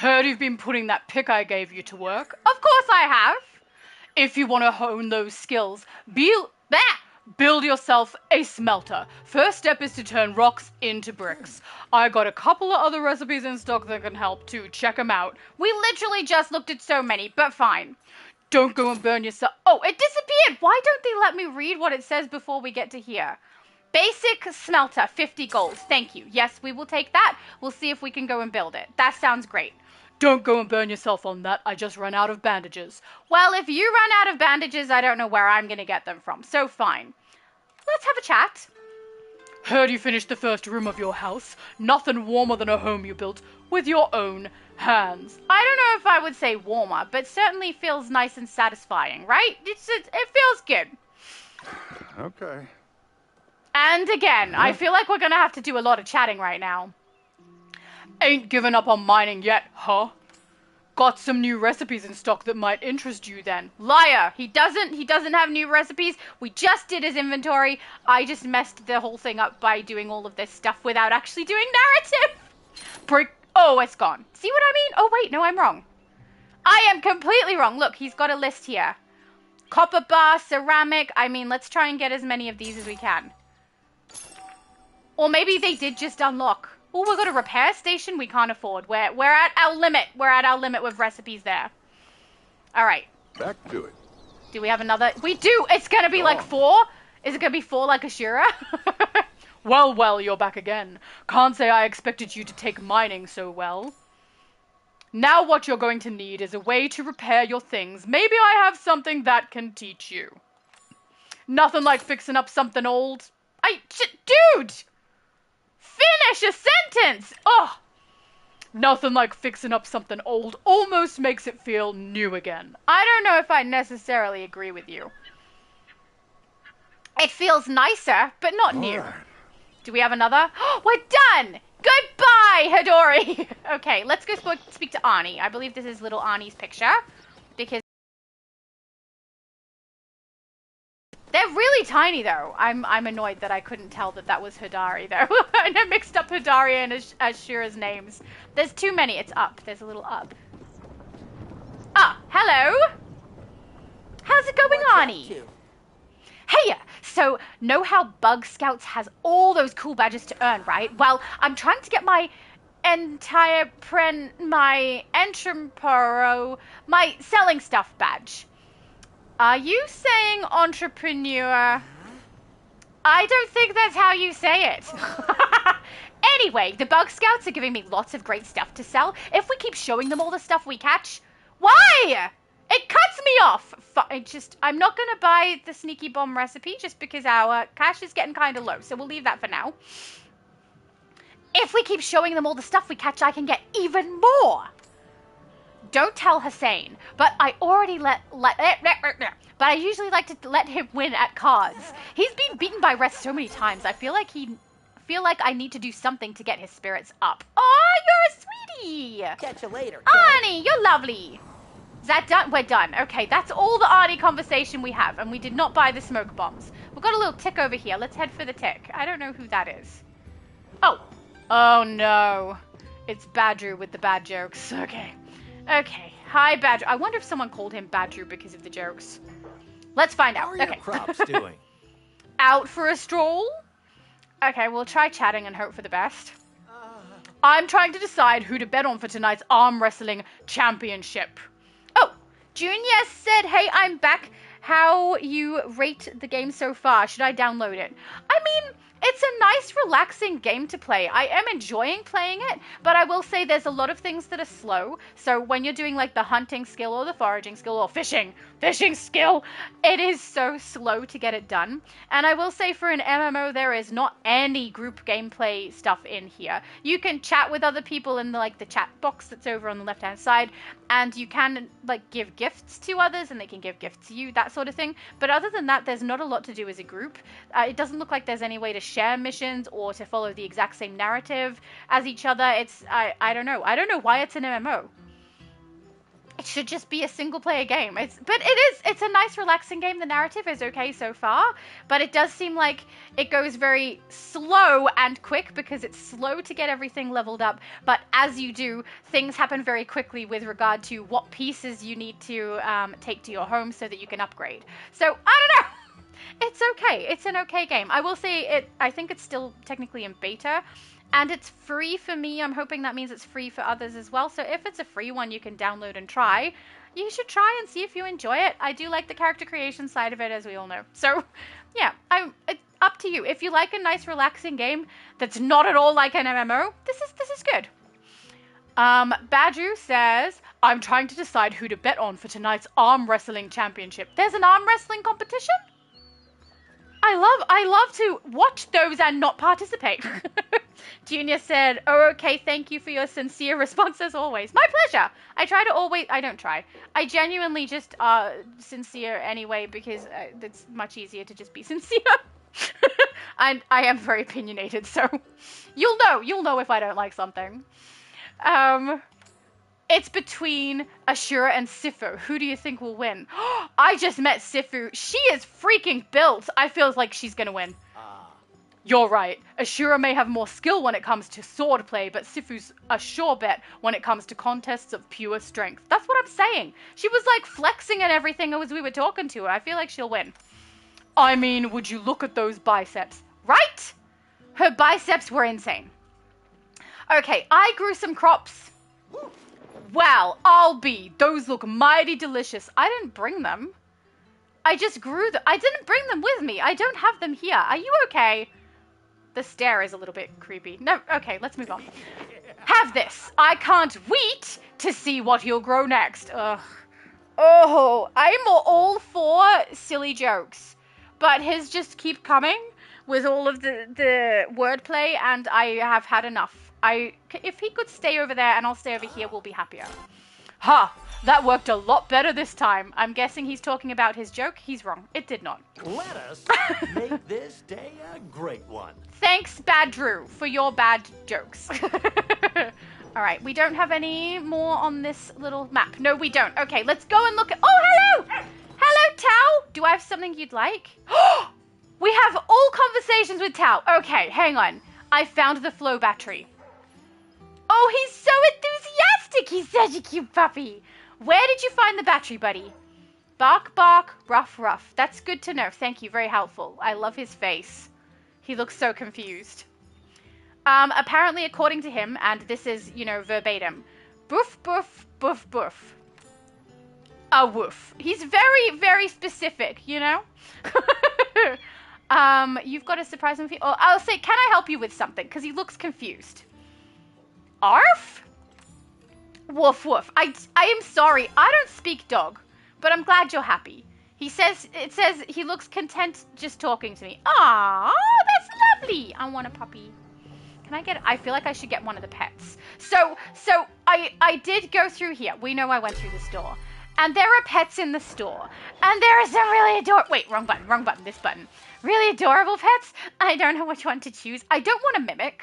Heard you've been putting that pick I gave you to work. Of course I have. If you want to hone those skills, build yourself a smelter. First step is to turn rocks into bricks. I got a couple of other recipes in stock that can help too. Check them out. We literally just looked at so many, but fine. Don't go and burn yourself. Oh, it disappeared. Why don't they let me read what it says before we get to here? Basic smelter, 50 gold. Thank you. Yes, we will take that. We'll see if we can go and build it. That sounds great. Don't go and burn yourself on that. I just ran out of bandages. Well, if you run out of bandages, I don't know where I'm going to get them from. So fine. Let's have a chat. Heard you finished the first room of your house. Nothing warmer than a home you built with your own hands. I don't know if I would say warmer, but certainly feels nice and satisfying, right? It feels good. Okay. And again, I feel like we're going to have to do a lot of chatting right now. Ain't given up on mining yet, huh? Got some new recipes in stock that might interest you then. Liar! He doesn't have new recipes. We just did his inventory. I just messed the whole thing up by doing all of this stuff without actually doing narrative. Oh, it's gone. See what I mean? Oh, wait, no, I'm wrong. I am completely wrong. Look, he's got a list here. Copper bar, ceramic. I mean, let's try and get as many of these as we can. Or maybe they did just unlock. Oh, we've got a repair station we can't afford. We're at our limit. We're at our limit with recipes there. All right. Back to it. Do we have another? We do. It's going to be like 4. Is it going to be 4 like Ashura? Well, you're back again. Can't say I expected you to take mining so well. Now what you're going to need is a way to repair your things. Maybe I have something that can teach you. Nothing like fixing up something old. Dude! Finish a sentence! Oh! Nothing like fixing up something old almost makes it feel new again. I don't know if I necessarily agree with you. It feels nicer, but not new. Right. Do we have another? We're done! Goodbye, Hidori! Okay, let's go speak to Arnie. I believe this is little Arnie's picture. Because they're really tiny, though. I'm annoyed that I couldn't tell that was Hidari, though. And I mixed up Hidari and Ashura's names. There's too many. It's up. There's a little up. Ah, hello! How's it going, Arnie? Hey, so know how Bug Scouts has all those cool badges to earn, right? Well, I'm trying to get my my entrepreneur, my selling stuff badge. Are you saying entrepreneur? I don't think that's how you say it. Anyway, the Bug Scouts are giving me lots of great stuff to sell. If we keep showing them all the stuff we catch, why? It cuts me off. I'm not going to buy the sneaky bomb recipe just because our cash is getting kind of low. So we'll leave that for now. If we keep showing them all the stuff we catch, I can get even more. Don't tell Hussein, but I already but I usually like to let him win at cards. He's been beaten by Red so many times. I feel like I need to do something to get his spirits up. Oh, you're a sweetie. Catch you later, Arnie, you're lovely. Is that done? We're done. Okay, that's all the Arnie conversation we have, and we did not buy the smoke bombs. We've got a little tick over here. Let's head for the tick. I don't know who that is. Oh no. It's Badru with the bad jokes. Okay. Hi, Badru. I wonder if someone called him Badru because of the jokes. Let's find out. How are your crops doing? Out for a stroll? Okay, we'll try chatting and hope for the best. I'm trying to decide who to bet on for tonight's arm wrestling championship. Oh, Junior said, hey, I'm back. How you rate the game so far? Should I download it? I mean, it's a nice, relaxing game to play. I am enjoying playing it, but I will say there's a lot of things that are slow. So when you're doing like the hunting skill or the foraging skill or fishing skill, it is so slow to get it done. And I will say for an MMO, there is not any group gameplay stuff in here. You can chat with other people in the chat box that's over on the left-hand side, and you can give gifts to others and they can give gifts to you, that sort of thing. But other than that, there's not a lot to do as a group. It doesn't look like there's any way to share missions or to follow the exact same narrative as each other. I don't know. I don't know why it's an MMO. It should just be a single-player game. It's a nice, relaxing game. The narrative is okay so far, but it does seem like it goes very slow and quick because it's slow to get everything leveled up. But as you do, things happen very quickly with regard to what pieces you need to take to your home so that you can upgrade. So I don't know. It's okay. It's an okay game. I will say it. I think it's still technically in beta. And it's free for me. I'm hoping that means it's free for others as well. So if it's a free one you can download and try, you should try and see if you enjoy it. I do like the character creation side of it, as we all know. So, yeah, it's up to you. If you like a nice, relaxing game that's not at all like an MMO, this is good. Badru says, I'm trying to decide who to bet on for tonight's arm wrestling championship. There's an arm wrestling competition? I love to watch those and not participate. Junior said, oh, okay, thank you for your sincere response as always. My pleasure. I don't try. I genuinely just sincere anyway because it's much easier to just be sincere. And I am very opinionated, so you'll know if I don't like something. It's between Ashura and Sifu. Who do you think will win? I just met Sifu. She is freaking built. I feel like she's gonna win. You're right. Ashura may have more skill when it comes to sword play, but Sifu's a sure bet when it comes to contests of pure strength. That's what I'm saying. She was like flexing and everything as we were talking to her. I feel like she'll win. I mean, would you look at those biceps? Right? Her biceps were insane. Okay, I grew some crops. Wow, those look mighty delicious. I didn't bring them. I just grew them. I didn't bring them with me. I don't have them here. Are you okay? The stare is a little bit creepy. No, okay, let's move on. Have this. I can't wait to see what he'll grow next. Ugh. Oh, I'm all for silly jokes, but his just keep coming with all of the wordplay, and I have had enough. If he could stay over there and I'll stay over here, we'll be happier. Ha! That worked a lot better this time. I'm guessing he's talking about his joke. He's wrong. It did not. Let us make this day a great one. Thanks, Bad Drew, for your bad jokes. All right, we don't have any more on this little map. No, we don't. Okay, let's go and look at... Oh, hello! Hello, Tao! Do I have something you'd like? We have all conversations with Tao. Okay, hang on. I found the flow battery. Oh, he's so enthusiastic. He's such a cute puppy. Where did you find the battery, buddy? Bark, bark, ruff, ruff. That's good to know. Thank you. Very helpful. I love his face. He looks so confused. Apparently, according to him, and this is, verbatim, boof, boof, boof, boof. A woof. He's very, very specific, You've got a surprise him. Oh, I'll say, can I help you with something? Because he looks confused. Arf? Woof, woof. I am sorry. I don't speak dog, but I'm glad you're happy. It says he looks content just talking to me. Aww, that's lovely. I want a puppy. I feel like I should get one of the pets. So I did go through here. We know I went through the store. And there are pets in the store. And there are some really adorable... Wait, wrong button, this button. Really adorable pets. I don't know which one to choose. I don't want to mimic.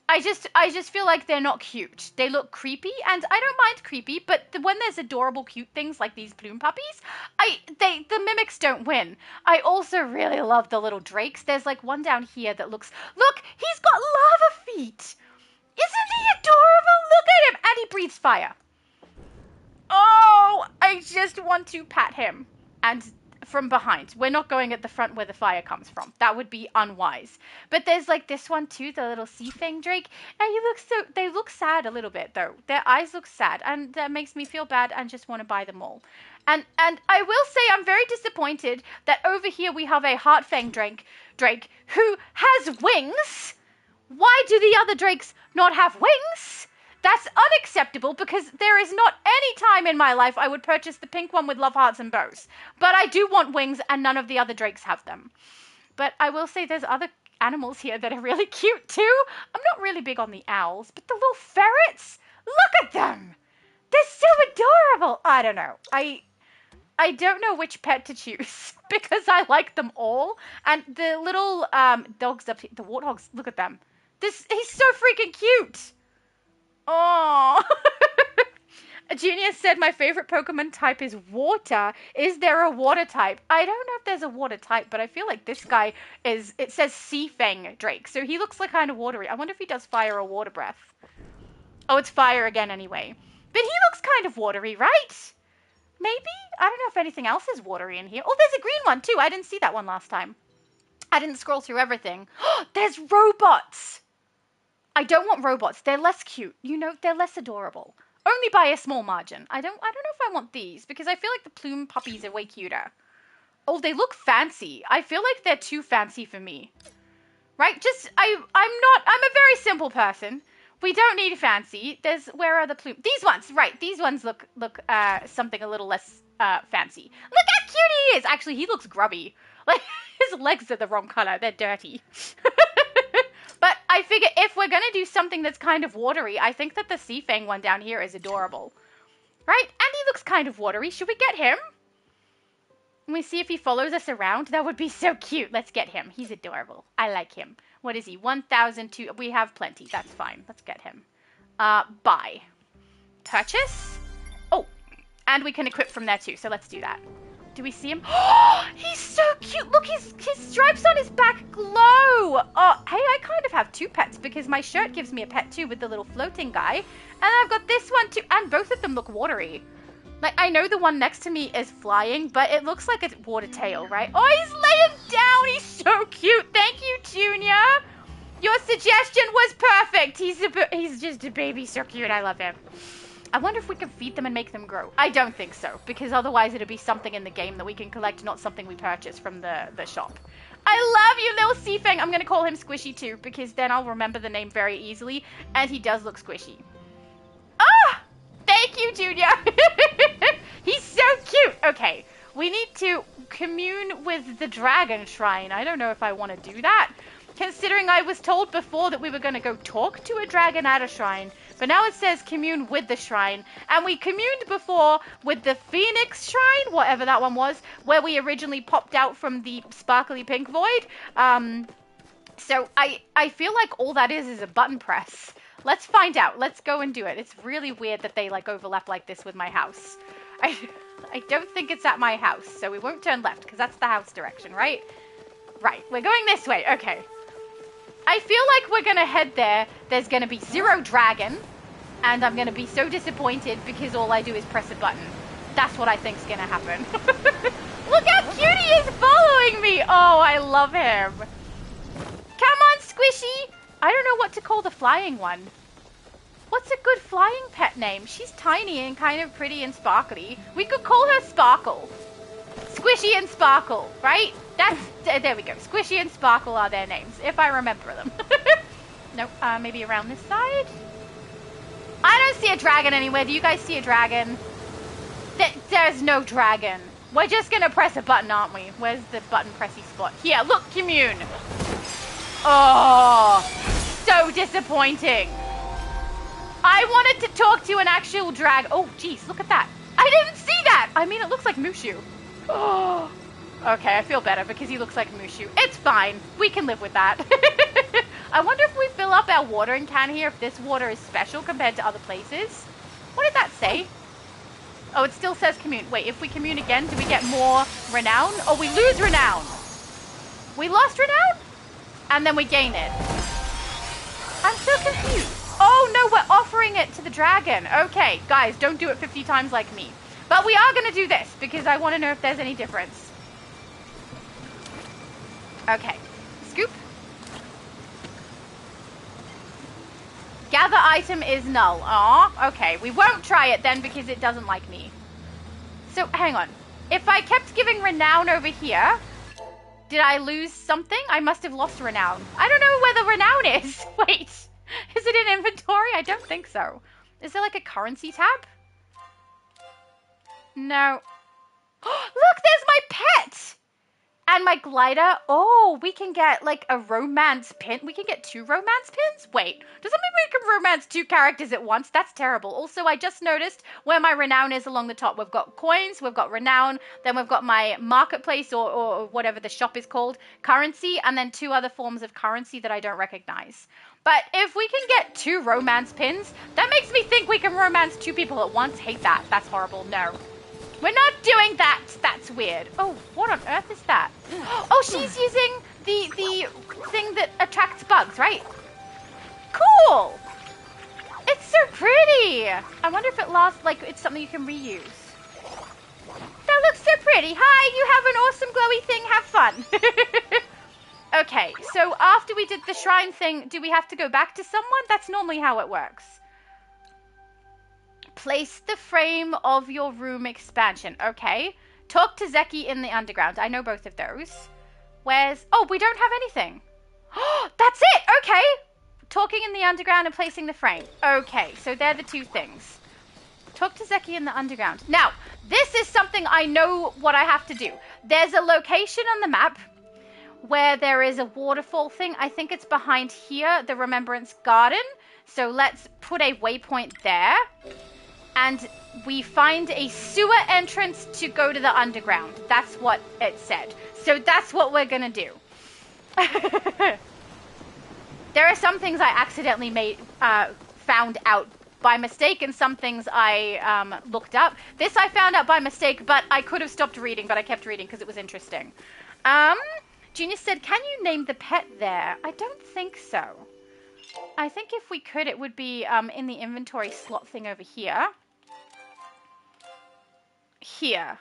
I just feel like they're not cute. They look creepy, and I don't mind creepy, but when there's adorable, cute things like these plume puppies, the mimics don't win. I also really love the little drakes. There's like one down here that look, he's got lava feet. Isn't he adorable? Look at him, and he breathes fire. Oh, I just want to pat him. And from behind. We're not going at the front where the fire comes from. That would be unwise. But there's like this one too, the little sea fang drake. And they look sad a little bit though. Their eyes look sad, and that makes me feel bad and just want to buy them all. And I will say I'm very disappointed that over here we have a heart fang drake who has wings. Why do the other drakes not have wings? That's unacceptable because there is not any time in my life I would purchase the pink one with love hearts and bows. But I do want wings, and none of the other drakes have them. But I will say there's other animals here that are really cute too. I'm not really big on the owls, but the little ferrets, look at them. They're so adorable. I don't know. I don't know which pet to choose because I like them all. And the little dogs up here, the warthogs, look at them. He's so freaking cute. Oh, Junior said my favorite Pokemon type is water. Is there a water type? I don't know if there's a water type, but I feel like this guy is, it says Sea Fang Drake, so he looks like kind of watery. I wonder if he does fire or water breath. Oh, it's fire again anyway. But he looks kind of watery, right? Maybe? I don't know if anything else is watery in here. Oh, there's a green one too. I didn't see that one last time. I didn't scroll through everything. There's robots! I don't want robots. They're less cute. You know, they're less adorable. Only by a small margin. I don't know if I want these because I feel like the plume puppies are way cuter. Oh, they look fancy. I feel like they're too fancy for me. Right? I'm a very simple person. We don't need fancy. Where are the plume? These ones, right. These ones look something a little less fancy. Look how cute he is. Actually, he looks grubby. Like, his legs are the wrong color. They're dirty. But I figure if we're going to do something that's kind of watery, I think that the Sea Fang one down here is adorable. Right? And he looks kind of watery. Should we get him? Can we see if he follows us around? That would be so cute. Let's get him. He's adorable. I like him. What is he? 1,002. We have plenty. That's fine. Let's get him. Buy. Purchase. Oh, and we can equip from there too. So let's do that. Do we see him? Oh, he's so cute. Look, his stripes on his back glow. Oh, hey, I kind of have two pets because my shirt gives me a pet too with the little floating guy. And I've got this one too. And both of them look watery. Like, I know the one next to me is flying, but it looks like a water tail, right? Oh, he's laying down. He's so cute. Thank you, Junior. Your suggestion was perfect. He's just a baby, so cute. I love him. I wonder if we can feed them and make them grow. I don't think so, because otherwise it'll be something in the game that we can collect, not something we purchase from the shop. I love you, little Sea Fang. I'm going to call him Squishy too, because then I'll remember the name very easily, and he does look squishy. Ah! Thank you, Junior. He's so cute. Okay, we need to commune with the dragon shrine. I don't know if I want to do that, considering I was told before that we were going to go talk to a dragon at a shrine. But now it says commune with the shrine. And we communed before with the Phoenix Shrine, whatever that one was, where we originally popped out from the sparkly pink void. So I feel like all that is a button press. Let's find out. Let's go and do it. It's really weird that they like overlap like this with my house. I don't think it's at my house, so we won't turn left because that's the house direction, right? Right, we're going this way. Okay. I feel like we're going to head there. There's going to be zero dragon, and I'm going to be so disappointed because all I do is press a button. That's what I think's going to happen. Look how cute he is following me. Oh, I love him. Come on, Squishy. I don't know what to call the flying one. What's a good flying pet name? She's tiny and kind of pretty and sparkly. We could call her Sparkle. Squishy and Sparkle, right? There we go. Squishy and Sparkle are their names, if I remember them. Nope, maybe around this side? I don't see a dragon anywhere. Do you guys see a dragon? There's no dragon. We're just gonna press a button, aren't we? Where's the button pressy spot? Here, look, commune. Oh, so disappointing. I wanted to talk to an actual drag. Oh, geez, look at that. I didn't see that. I mean, it looks like Mushu. Oh, okay, I feel better because he looks like Mushu. It's fine. We can live with that. I wonder if we fill up our watering can here, if this water is special compared to other places. What did that say? Oh, it still says commune. Wait, if we commune again, do we get more renown? Oh, we lose renown. We lost renown? And then we gain it. I'm so confused. Oh, no, we're offering it to the dragon. Okay, guys, don't do it 50 times like me. But we are going to do this because I want to know if there's any difference. Okay. Scoop. Gather item is null. Aw, okay. We won't try it then because it doesn't like me. So, hang on. If I kept giving renown over here, did I lose something? I must have lost renown. I don't know where the renown is. Wait. Is it in inventory? I don't think so. Is there like a currency tab? No. Look, there's my pet! And my glider, oh, we can get like a romance pin. We can get 2 romance pins? Wait, does that mean we can romance 2 characters at once? That's terrible. Also, I just noticed where my renown is along the top. We've got coins, we've got renown, then we've got my marketplace or whatever the shop is called, currency, and then 2 other forms of currency that I don't recognize. But if we can get 2 romance pins, that makes me think we can romance 2 people at once. Hate that. That's horrible. No. We're not doing that. That's weird. Oh, what on earth is that? Oh, she's using the thing that attracts bugs, right? Cool. It's so pretty. I wonder if it lasts, like it's something you can reuse. That looks so pretty. Hi, you have an awesome glowy thing. Have fun. Okay, so after we did the shrine thing, do we have to go back to someone? That's normally how it works. Place the frame of your room expansion. Okay. Talk to Zeki in the underground. I know both of those. Where's... Oh, we don't have anything. Oh, that's it. Okay. Talking in the underground and placing the frame. Okay, so they're the 2 things. Talk to Zeki in the underground. Now, this is something I know what I have to do. There's a location on the map where there is a waterfall thing. I think it's behind here, the Remembrance Garden. So let's put a waypoint there. And we find a sewer entrance to go to the underground. That's what it said. So that's what we're gonna do. There are some things I accidentally found out by mistake, and some things I looked up. This I found out by mistake, but I could have stopped reading, but I kept reading because it was interesting. Genius said, can you name the pet there? I don't think so. I think if we could, it would be in the inventory slot thing over here. Here.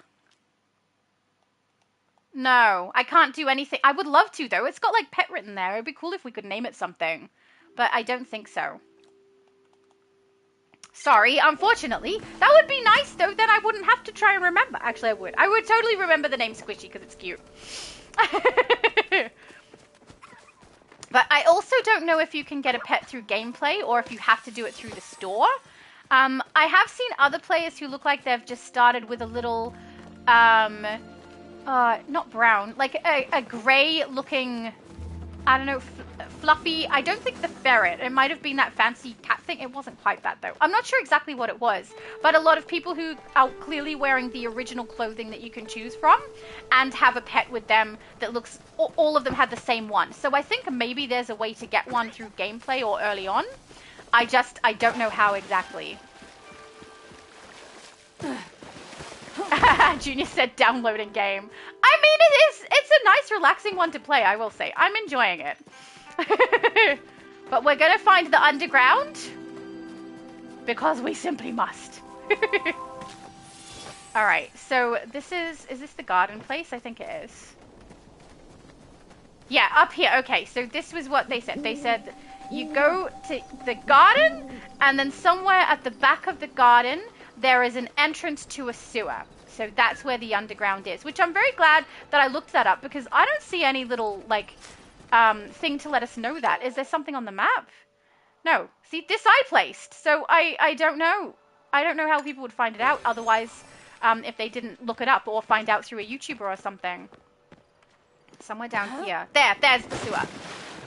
No, I can't do anything. I would love to, though. It's got, like, pet written there. It would be cool if we could name it something. But I don't think so. Sorry, unfortunately. That would be nice, though. Then I wouldn't have to try and remember. Actually, I would. I would totally remember the name Squishy because it's cute. But I also don't know if you can get a pet through gameplay or if you have to do it through the store. I have seen other players who look like they've just started with a little, not brown, like a gray looking, I don't know, fluffy. I don't think the ferret. It might have been that fancy cat thing. It wasn't quite that, though. I'm not sure exactly what it was, but a lot of people who are clearly wearing the original clothing that you can choose from and have a pet with them that looks, all of them had the same one. So I think maybe there's a way to get one through gameplay or early on. I don't know how exactly. Junior said downloading game. I mean, it's a nice, relaxing one to play, I will say. I'm enjoying it. But we're going to find the underground because we simply must. All right, so is this the garden place? I think it is. Yeah, up here. Okay, so this was what they said. They said you go to the garden, and then somewhere at the back of the garden, there is an entrance to a sewer. So that's where the underground is, which I'm very glad that I looked that up because I don't see any little, like, thing to let us know that. Is there something on the map? No. See, this I placed. So I don't know. I don't know how people would find it out otherwise if they didn't look it up or find out through a YouTuber or something. Somewhere down here. There's the sewer.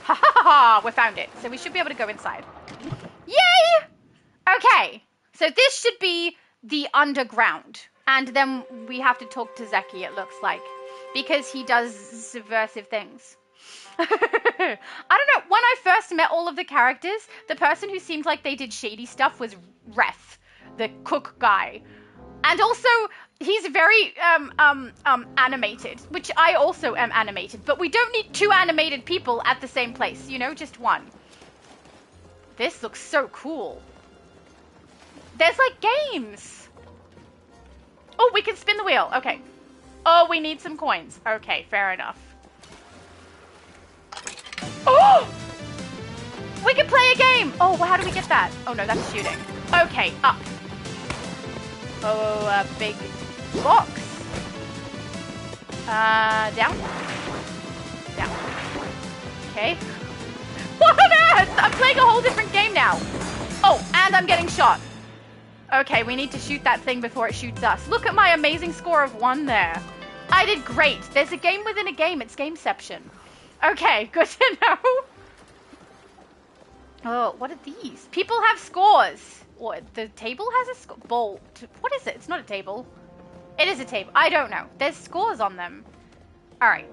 Ha ha ha ha! We found it. So we should be able to go inside. Yay! Okay. So this should be the underground. And then we have to talk to Zeki, it looks like. Because he does subversive things. I don't know. When I first met all of the characters, the person who seemed like they did shady stuff was Reth, the cook guy. And also, he's very animated, which I also am animated. But we don't need 2 animated people at the same place, you know, just 1. This looks so cool. There's, like, games. Oh, we can spin the wheel. Okay. Oh, we need some coins. Okay, fair enough. Oh! We can play a game! Oh, well, how do we get that? Oh, no, that's shooting. Okay, up. Oh, a big box. Down. Down. Okay. What on earth? I'm playing a whole different game now. Oh, and I'm getting shot. Okay, we need to shoot that thing before it shoots us. Look at my amazing score of 1 there. I did great. There's a game within a game. It's Gameception. Okay, good to know. Oh, what are these? People have scores. What? The table has a score? Bolt. What is it? It's not a table. It is a table. I don't know. There's scores on them. All right.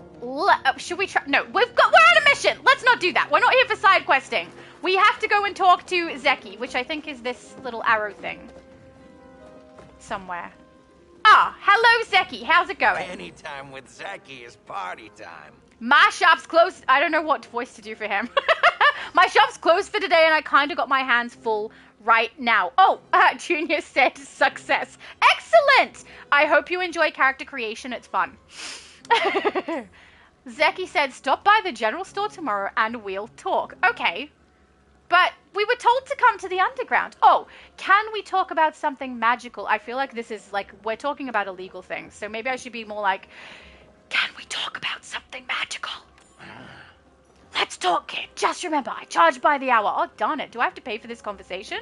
Should we try? No, we're on a mission. Let's not do that. We're not here for side questing. We have to go and talk to Zeki, which I think is this little arrow thing. Somewhere. Ah, hello Zeki. How's it going? Anytime with Zeki is party time. My shop's closed. I don't know what voice to do for him. My shop's closed for today and I kind of got my hands full right now. Oh, Junior said success. Excellent! I hope you enjoy character creation. It's fun. Zeki said stop by the general store tomorrow and we'll talk. Okay. But we were told to come to the underground. Oh, can we talk about something magical? I feel like this is like, we're talking about illegal things. So maybe I should be more like, can we talk about something magical? Let's talk, kid. Just remember, I charge by the hour. Oh, darn it. Do I have to pay for this conversation?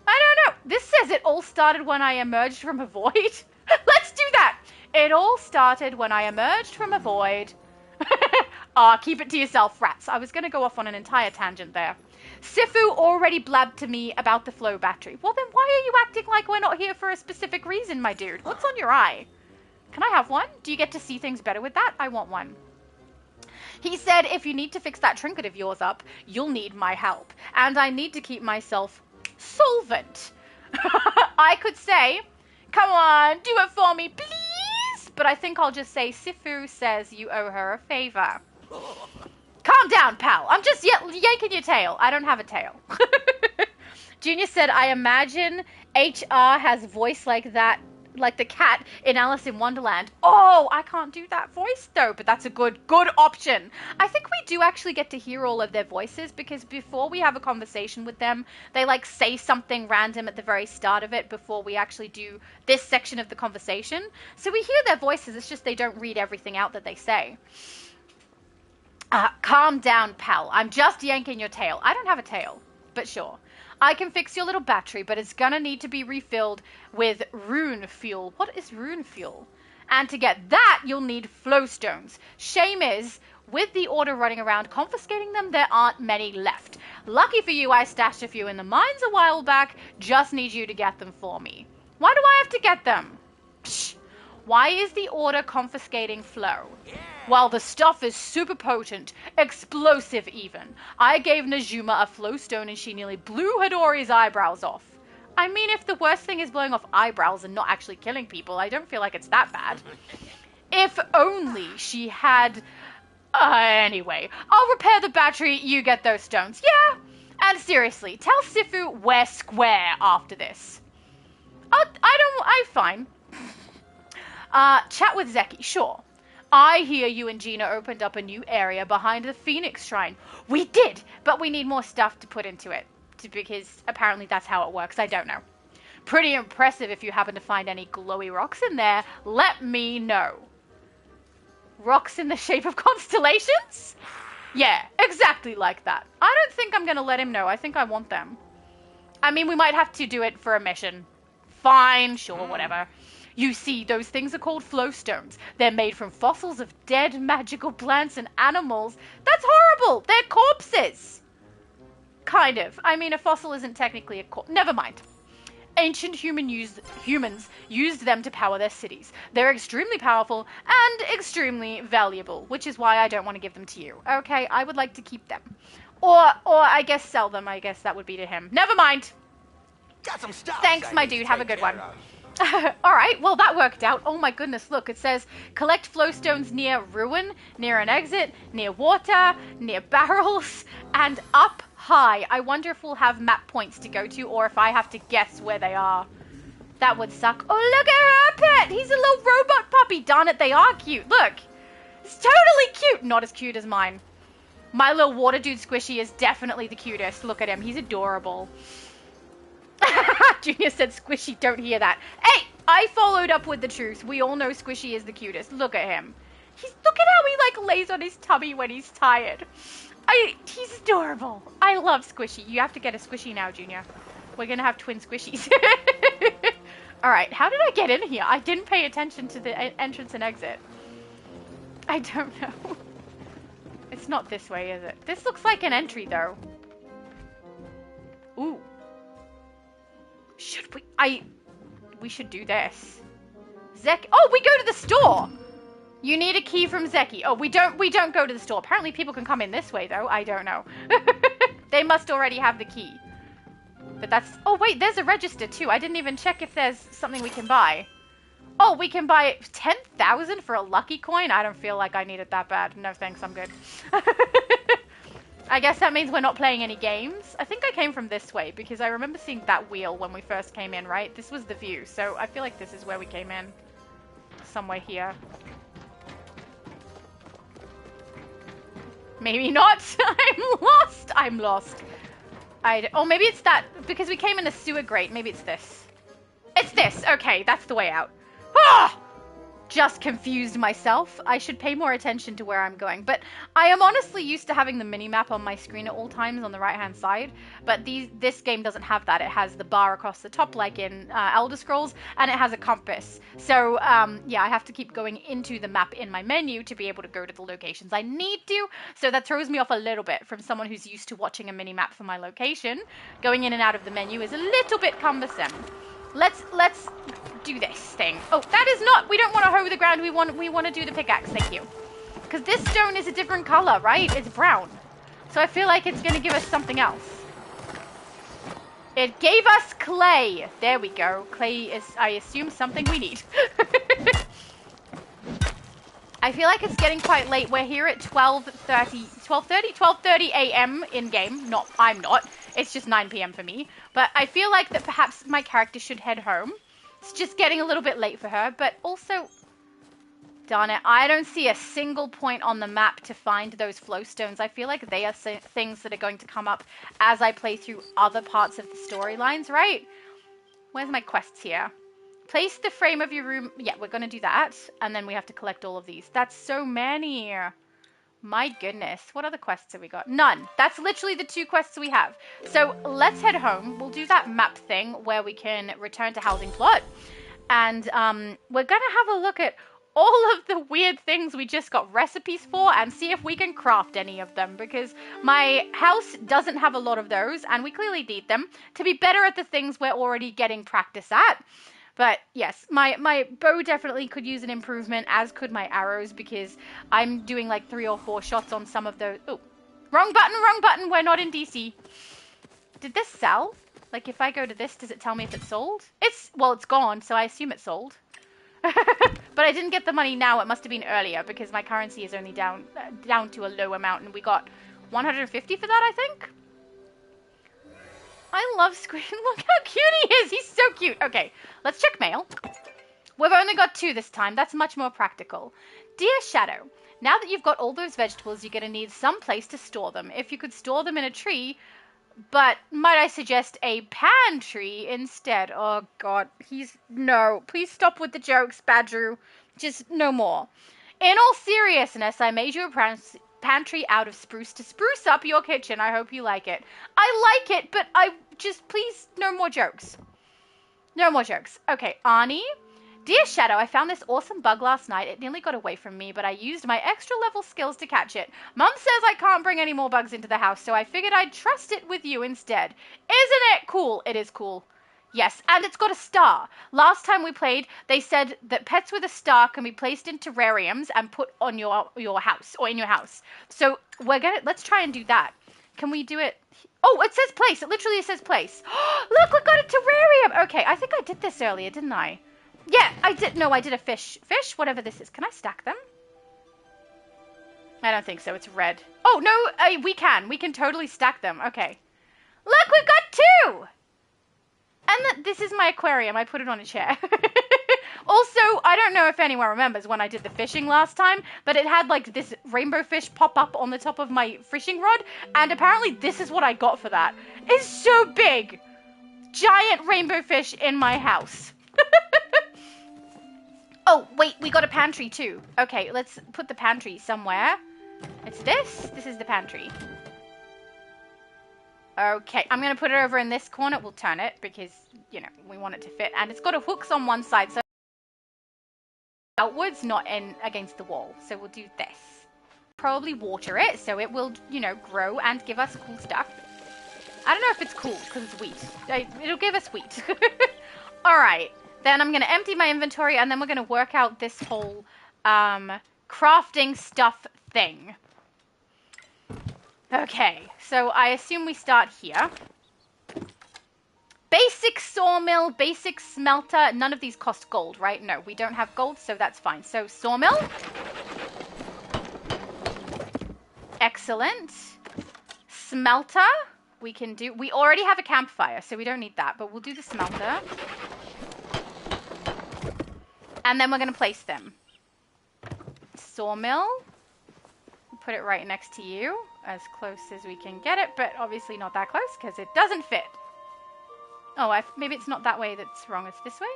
I don't know. This says it all started when I emerged from a void. Let's do that. It all started when I emerged from a void. Keep it to yourself, rats. I was going to go off on an entire tangent there. Sifu already blabbed to me about the flow battery. Well, then why are you acting like we're not here for a specific reason, my dude? What's on your eye? Can I have one? Do you get to see things better with that? I want one. He said, if you need to fix that trinket of yours up, you'll need my help. And I need to keep myself solvent. I could say, come on, do it for me, please. But I think I'll just say, Sifu says you owe her a favor. Calm down, pal. I'm just yanking your tail. I don't have a tail. Junior said, I imagine HR has a voice like that, like the cat in Alice in Wonderland. Oh, I can't do that voice though, but that's a good option. I think we do actually get to hear all of their voices because before we have a conversation with them, they like say something random at the very start of it before we actually do this section of the conversation. So we hear their voices, it's just they don't read everything out that they say. Calm down, pal. I'm just yanking your tail. I don't have a tail, but sure. I can fix your little battery, but it's gonna need to be refilled with rune fuel. What is rune fuel? And to get that, you'll need flow stones. Shame is, with the order running around confiscating them, there aren't many left. Lucky for you, I stashed a few in the mines a while back. Just need you to get them for me. Why do I have to get them? Psh. Why is the order confiscating flow? Well, the stuff is super potent, explosive even. I gave Najuma a flow stone and she nearly blew Hidori's eyebrows off. I mean, if the worst thing is blowing off eyebrows and not actually killing people, I don't feel like it's that bad. If only she had... anyway, I'll repair the battery, you get those stones. Yeah, and seriously, tell Sifu we're square after this. I'm fine. Chat with Zeki, sure. I hear you and Gina opened up a new area behind the Phoenix Shrine. We did, but we need more stuff to put into it. Because apparently that's how it works. I don't know. Pretty impressive if you happen to find any glowy rocks in there. Let me know. Rocks in the shape of constellations? Yeah, exactly like that. I don't think I'm going to let him know. I think I want them. I mean, we might have to do it for a mission. Fine, sure, whatever. You see, those things are called flow stones. They're made from fossils of dead magical plants and animals. That's horrible! They're corpses! Kind of. I mean, a fossil isn't technically a corpse. Never mind. Ancient humans used them to power their cities. They're extremely powerful and extremely valuable, which is why I don't want to give them to you. Okay, I would like to keep them. Or I guess sell them. I guess that would be to him. Never mind. Got some stuff. Thanks, my dude. Have a good one. Alright, well that worked out. Oh my goodness, look, it says collect flowstones near ruin, near an exit, near water, near barrels, and up high. I wonder if we'll have map points to go to or if I have to guess where they are. That would suck. Oh, look at her pet! He's a little robot puppy. Darn it, they are cute. Look. It's totally cute. Not as cute as mine. My little water dude Squishy is definitely the cutest. Look at him. He's adorable. Junior said Squishy, don't hear that. Hey, I followed up with the truth. We all know Squishy is the cutest. Look at him. Look at how he like lays on his tummy when he's tired. He's adorable. I love Squishy. You have to get a Squishy now, Junior. We're gonna have twin Squishies. All right, how did I get in here? I didn't pay attention to the entrance and exit. I don't know. It's not this way, is it? This looks like an entry, though. Ooh. Should we? We should do this. Oh, we go to the store. You need a key from Zeki. Oh, we don't go to the store. Apparently people can come in this way, though. I don't know. They must already have the key. But that's... Oh, wait, there's a register, too. I didn't even check if there's something we can buy. Oh, we can buy 10,000 for a lucky coin? I don't feel like I need it that bad. No, thanks. I'm good. I guess that means we're not playing any games. I think I came from this way because I remember seeing that wheel when we first came in, right? This was the view, so I feel like this is where we came in. Somewhere here. Maybe not. I'm lost. I'm lost. Oh, maybe it's that, because we came in a sewer grate. Maybe it's this. It's this. Okay, that's the way out. Ah! Just confused myself. I should pay more attention to where I'm going. But I am honestly used to having the mini-map on my screen at all times on the right-hand side. But this game doesn't have that. It has the bar across the top like in Elder Scrolls, and it has a compass. So, yeah, I have to keep going into the map in my menu to be able to go to the locations I need to. So that throws me off a little bit from someone who's used to watching a mini-map for my location. Going in and out of the menu is a little bit cumbersome. Let's do this thing. Oh, that is not... We don't want to hoe the ground. We want to do the pickaxe. Thank you. Because this stone is a different color, right? It's brown. So I feel like it's going to give us something else. It gave us clay. There we go. Clay is, I assume, something we need. I feel like it's getting quite late. We're here at 12:30 a.m. in-game. I'm not. It's just 9 p.m. for me. But I feel like that perhaps my character should head home. It's just getting a little bit late for her. But also, darn it, I don't see a single point on the map to find those flowstones. I feel like they are things that are going to come up as I play through other parts of the storylines, right? Where's my quests here? Place the frame of your room. Yeah, we're going to do that. And then we have to collect all of these. That's so many. My goodness. What other quests have we got? None. That's literally the 2 quests we have. So let's head home. We'll do that map thing where we can return to Housing Plot. And we're going to have a look at all of the weird things we just got recipes for and see if we can craft any of them, because my house doesn't have a lot of those and we clearly need them to be better at the things we're already getting practice at. But yes, my bow definitely could use an improvement, as could my arrows, because I'm doing like 3 or 4 shots on some of those. Oh, wrong button, we're not in DC. Did this sell? Like if I go to this, does it tell me if it's sold? Well, it's gone, so I assume it's sold. But I didn't get the money now. It must have been earlier because my currency is only down to a low amount, and we got 150 for that, I think. I love Squid. Look how cute he is. He's so cute. Okay, let's check mail. We've only got 2 this time. That's much more practical. Dear Shadow, now that you've got all those vegetables, you're going to need some place to store them. If you could store them in a tree, but might I suggest a pantry instead? Oh, God. No. Please stop with the jokes, Badru. Just no more. In all seriousness, I made you a pantry out of spruce to spruce up your kitchen. I hope you like it. I like it, but please, no more jokes. No more jokes. Okay, Arnie. Dear Shadow, I found this awesome bug last night. It nearly got away from me, but I used my extra level skills to catch it. Mum says I can't bring any more bugs into the house, so I figured I'd trust it with you instead. Isn't it cool? It is cool. Yes, and it's got a star. Last time we played, they said that pets with a star can be placed in terrariums and put on your house, or in your house. So let's try and do that. Can we do it? Oh, it says place. It literally says place. Look, we got a terrarium. Okay, I think I did this earlier, didn't I? Yeah, I did. No, I did a fish. Fish, whatever this is. Can I stack them? I don't think so. It's red. Oh, no, we can. We can totally stack them. Okay. Look, we've got 2! And this is my aquarium. I put it on a chair. Also, I don't know if anyone remembers when I did the fishing last time, but it had like this rainbow fish pop up on the top of my fishing rod, and apparently this is what I got for that. It's so big! Giant rainbow fish in my house. Oh, wait, we got a pantry too. Okay, let's put the pantry somewhere. It's this. This is the pantry. Okay, I'm going to put it over in this corner. We'll turn it because, you know, we want it to fit. And it's got a hooks on one side, so outwards, not in against the wall. So we'll do this. Probably water it, so it will, you know, grow and give us cool stuff. I don't know if it's cool, because it's wheat. It'll give us wheat. Alright, then I'm going to empty my inventory, and then we're going to work out this whole crafting stuff thing. Okay, so I assume we start here. Basic sawmill, basic smelter. None of these cost gold, right? No, we don't have gold, so that's fine. So sawmill. Excellent. Smelter. We can do... We already have a campfire, so we don't need that. But we'll do the smelter. And then we're going to place them. Sawmill. We'll put it right next to you. As close as we can get it. But obviously not that close, because it doesn't fit. Oh, maybe it's not that way that's wrong. It's this way?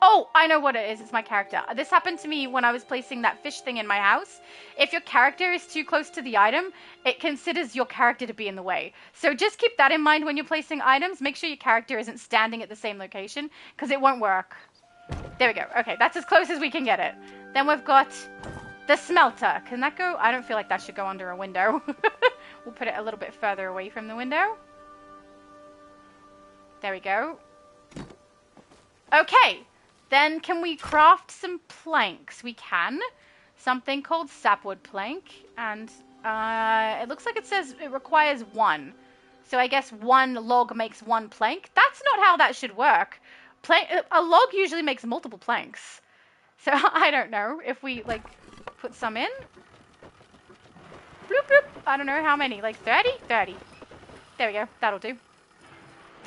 Oh, I know what it is. It's my character. This happened to me when I was placing that fish thing in my house. If your character is too close to the item, it considers your character to be in the way. So just keep that in mind when you're placing items. Make sure your character isn't standing at the same location, because it won't work. There we go. Okay, that's as close as we can get it. Then we've got the smelter. Can that go? I don't feel like that should go under a window. We'll put it a little bit further away from the window. There we go. Okay. Then can we craft some planks? We can. Something called sapwood plank. And it looks like it says it requires 1. So I guess 1 log makes 1 plank. That's not how that should work. A log usually makes multiple planks. So I don't know if we, like, put some in. Bloop, bloop. I don't know how many. Like 30? 30. There we go. That'll do.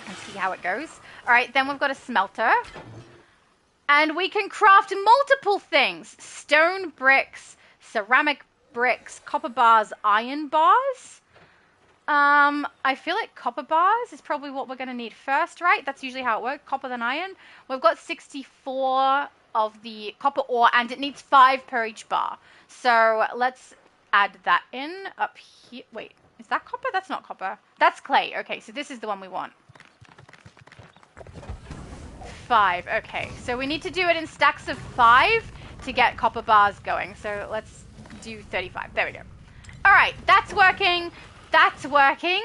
And see how it goes. Alright, then we've got a smelter. And we can craft multiple things. Stone bricks, ceramic bricks, copper bars, iron bars. I feel like copper bars is probably what we're going to need first, right? That's usually how it works. Copper then iron. We've got 64 of the copper ore, and it needs 5 per each bar. So let's add that in up here. Wait, is that copper? That's not copper. That's clay. Okay, so this is the one we want. 5. Okay, so we need to do it in stacks of 5 to get copper bars going. So let's do 35. There we go. All right, that's working. That's working.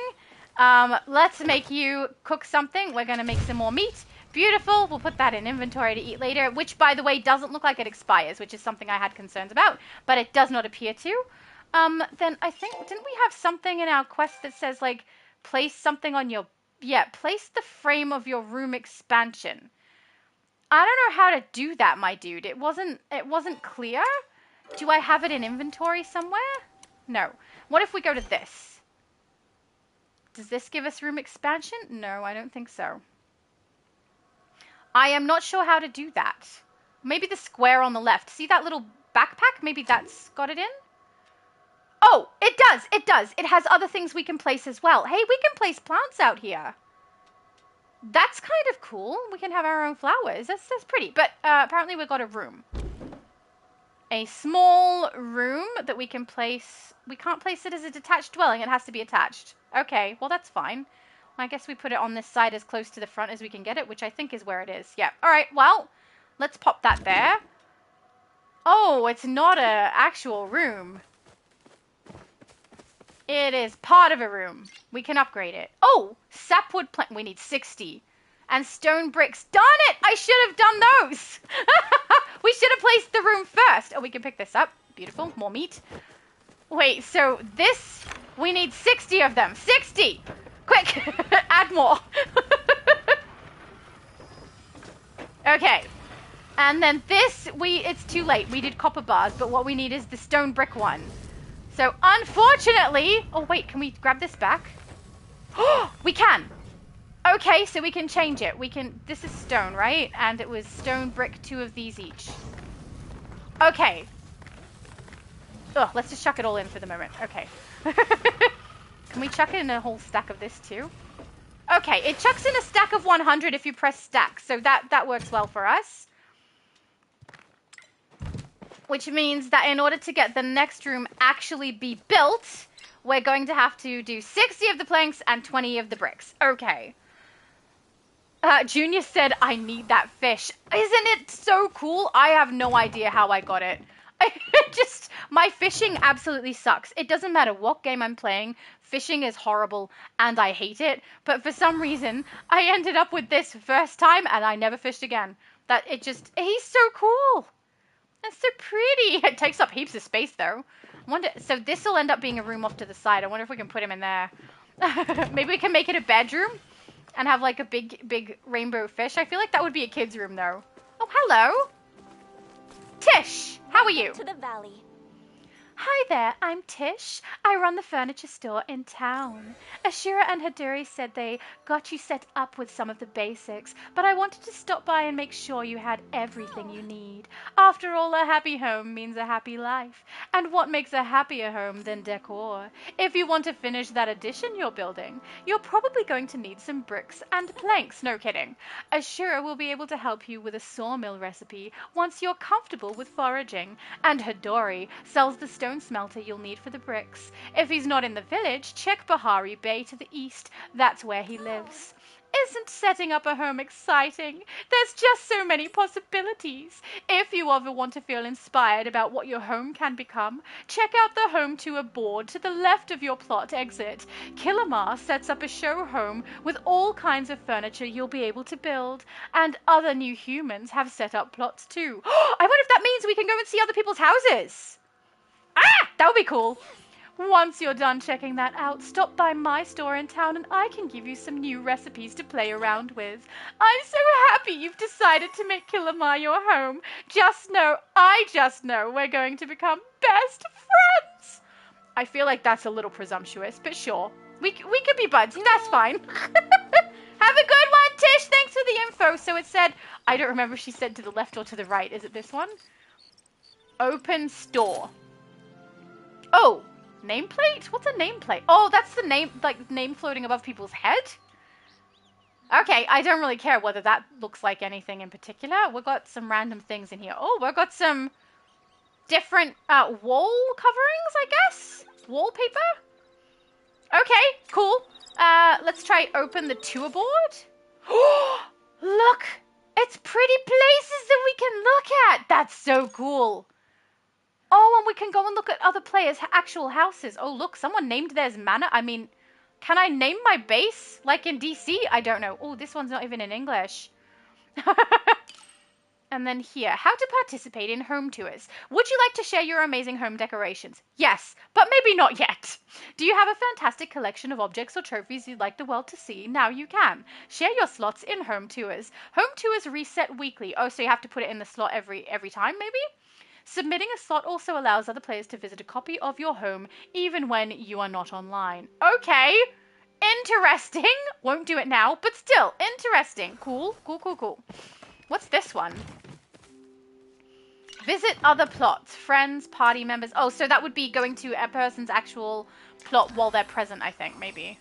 Let's make you cook something. We're going to make some more meat. Beautiful. We'll put that in inventory to eat later, which, by the way, doesn't look like it expires, which is something I had concerns about, but it does not appear to. Then I think, didn't we have something in our quest that says, like, place something on your... Yeah, place the frame of your room expansion. I don't know how to do that, my dude. It wasn't clear. Do I have it in inventory somewhere? No. What if we go to this? Does this give us room expansion? No, I don't think so. I am not sure how to do that. Maybe the square on the left. See that little backpack? Maybe that's got it in? Oh, it does. It does. It has other things we can place as well. Hey, we can place plants out here. That's kind of cool. We can have our own flowers. That's pretty. But apparently we've got a room. A small room that we can place. We can't place it as a detached dwelling. It has to be attached. Okay, well, that's fine. I guess we put it on this side as close to the front as we can get it, which I think is where it is. Yeah. All right, well, let's pop that there. Oh, it's not an actual room. It is part of a room. We can upgrade it. Oh, sapwood plank. We need 60. And stone bricks. Darn it! I should have done those. We should have placed the room first. Oh, we can pick this up. Beautiful. More meat. Wait, so this, we need 60 of them. 60! Quick! Add more. Okay. And then this, it's too late. We did copper bars, but what we need is the stone brick one. So, unfortunately... Oh, wait, can we grab this back? Oh, we can! Okay, so we can change it. We can... This is stone, right? And it was stone, brick, 2 of these each. Okay. Ugh, let's just chuck it all in for the moment. Okay. Can we chuck in a whole stack of this too? Okay, it chucks in a stack of 100 if you press stack. So that works well for us. Which means that in order to get the next room actually be built, we're going to have to do 60 of the planks and 20 of the bricks. Okay. Junior said, I need that fish. Isn't it so cool? I have no idea how I got it. My fishing absolutely sucks. It doesn't matter what game I'm playing. Fishing is horrible and I hate it. But for some reason, I ended up with this first time and I never fished again. He's so cool. It's so pretty. It takes up heaps of space though. So this will end up being a room off to the side. I wonder if we can put him in there. Maybe we can make it a bedroom and have like a big rainbow fish. I feel like that would be a kid's room though. Oh, hello. Tish, how are you? To the valley. Hi there, I'm Tish. I run the furniture store in town. Ashira and Haduri said they got you set up with some of the basics, but I wanted to stop by and make sure you had everything you need. After all, a happy home means a happy life. And what makes a happier home than decor? If you want to finish that addition you're building, you're probably going to need some bricks and planks. No kidding. Ashira will be able to help you with a sawmill recipe once you're comfortable with foraging. And Hadori sells the stone smelter you'll need for the bricks. If he's not in the village, check Bahari Bay to the east. That's where he lives. Isn't setting up a home exciting? There's just so many possibilities. If you ever want to feel inspired about what your home can become, check out the home tour board to the left of your plot exit. Killamar sets up a show home with all kinds of furniture you'll be able to build. And other new humans have set up plots too. I wonder if that means we can go and see other people's houses. Ah, that would be cool. Once you're done checking that out, stop by my store in town and I can give you some new recipes to play around with. I'm so happy you've decided to make Killamar your home. I just know we're going to become best friends. I feel like that's a little presumptuous, but sure. We could be buds. That's fine. Have a good one, Tish. Thanks for the info. So it said, I don't remember if she said to the left or to the right. Is it this one? Open store. Oh. Nameplate? What's a nameplate? Oh, that's the name floating above people's head? Okay, I don't really care whether that looks like anything in particular. We've got some random things in here. Oh, we've got some different wall coverings, I guess? Wallpaper? Okay, cool. Let's try open the tour board. Oh, look! It's pretty places that we can look at! That's so cool. Oh, and we can go and look at other players' actual houses. Oh, look, someone named theirs Manor. I mean, can I name my base? Like in DC? I don't know. Oh, this one's not even in English. And then here, how to participate in home tours. Would you like to share your amazing home decorations? Yes, but maybe not yet. Do you have a fantastic collection of objects or trophies you'd like the world to see? Now you can. Share your slots in home tours. Home tours reset weekly. Oh, so you have to put it in the slot every time, maybe? Submitting a slot also allows other players to visit a copy of your home, even when you are not online. Okay, interesting. Won't do it now, but still, interesting. Cool. What's this one? Visit other plots, friends, party members. Oh, so that would be going to a person's actual plot while they're present, I think, maybe.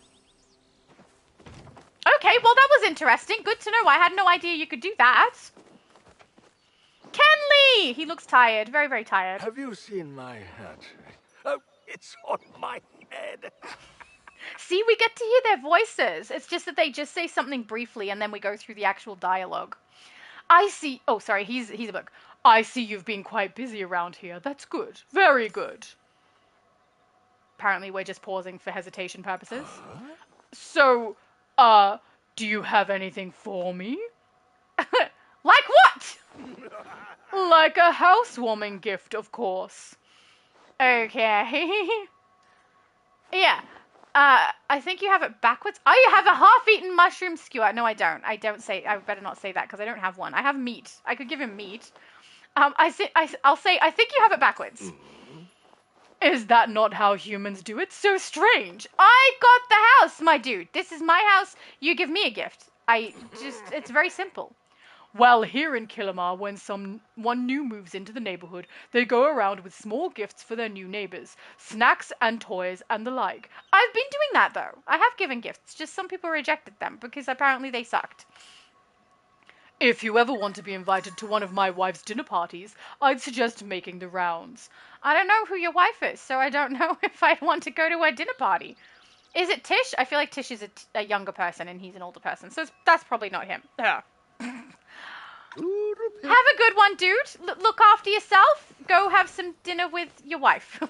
Okay, well, that was interesting. Good to know. I had no idea you could do that. Kenley! He looks tired. Very, very tired. Have you seen my hat? Oh, it's on my head. See, we get to hear their voices. It's just that they just say something briefly and then we go through the actual dialogue. I see... Oh, sorry, he's a book. I see you've been quite busy around here. That's good. Very good. Apparently we're just pausing for hesitation purposes. So, do you have anything for me? Like what? Like a housewarming gift, of course. Okay. Yeah. I think you have it backwards. Oh, you have a half-eaten mushroom skewer. No, I don't. I better not say that because I don't have one. I have meat. I could give him meat. I'll say, I think you have it backwards. Is that not how humans do it? So strange. I got the house, my dude. This is my house. You give me a gift. It's very simple. Well, here in Killamar, when one new moves into the neighborhood, they go around with small gifts for their new neighbors, snacks and toys and the like. I've been doing that, though. I have given gifts, just some people rejected them because apparently they sucked. If you ever want to be invited to one of my wife's dinner parties, I'd suggest making the rounds. I don't know who your wife is, so I don't know if I'd want to go to her dinner party. Is it Tish? I feel like Tish is a younger person and he's an older person, so that's probably not him. Have a good one, dude. Look after yourself. Go have some dinner with your wife.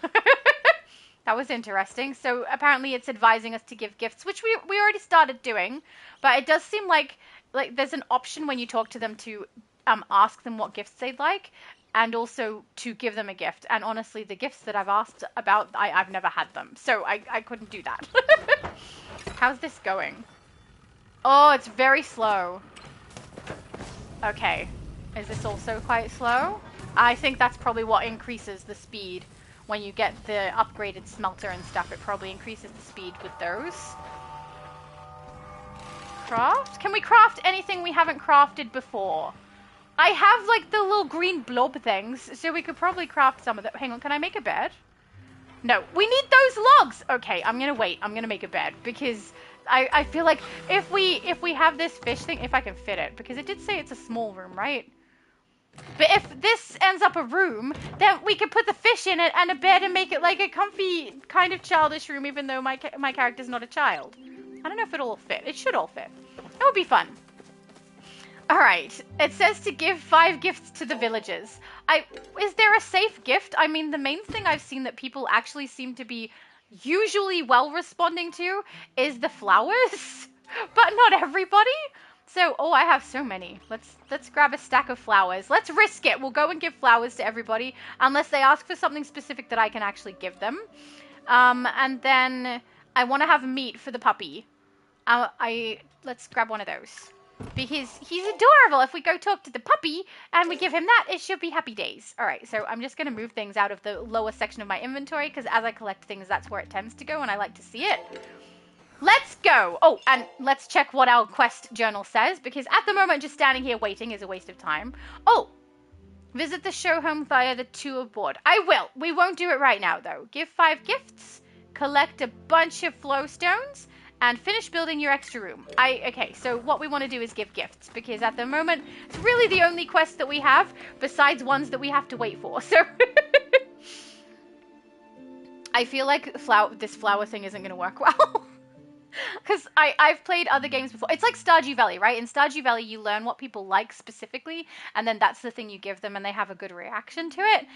That was interesting. So apparently it's advising us to give gifts, which we already started doing, but it does seem like there's an option when you talk to them to ask them what gifts they'd like, and also to give them a gift. And honestly, the gifts that I've asked about, I've never had them, so I couldn't do that. How's this going? Oh, it's very slow. Okay. Is this also quite slow? I think that's probably what increases the speed. When you get the upgraded smelter and stuff, it probably increases the speed with those. Craft? Can we craft anything we haven't crafted before? I have, like, the little green blob things, so we could probably craft some of them. Hang on, can I make a bed? No, we need those logs! Okay, I'm gonna wait. I'm gonna make a bed, because I feel like if we have this fish thing, if I can fit it, because it did say it's a small room, right? But if this ends up a room, then we could put the fish in it and a bed and make it like a comfy, kind of childish room, even though my character's not a child. I don't know if it'll all fit. It should all fit. It would be fun. Alright, it says to give 5 gifts to the villagers. Is there a safe gift? I mean, the main thing I've seen that people actually seem to be usually well responding to is the flowers, but not everybody. So, oh, I have so many. Let's grab a stack of flowers. Let's risk it. We'll go and give flowers to everybody, unless they ask for something specific that I can actually give them. And then I want to have meat for the puppy. Let's grab one of those. Because he's adorable. If we go talk to the puppy and we give him that, it should be happy days. All right, so I'm just going to move things out of the lower section of my inventory, because as I collect things, that's where it tends to go, and I like to see it. Let's go! Oh, and let's check what our quest journal says, because at the moment, just standing here waiting is a waste of time. Oh! Visit the show home via the tour board. I will! We won't do it right now, though. Give 5 gifts, collect a bunch of flowstones, and finish building your extra room. Okay, so what we want to do is give gifts, because at the moment, it's really the only quest that we have, besides ones that we have to wait for, so... I feel like this flower thing isn't going to work well. Because I've played other games before. It's like Stardew Valley, right? In Stardew Valley, you learn what people like specifically, and then that's the thing you give them, and they have a good reaction to it.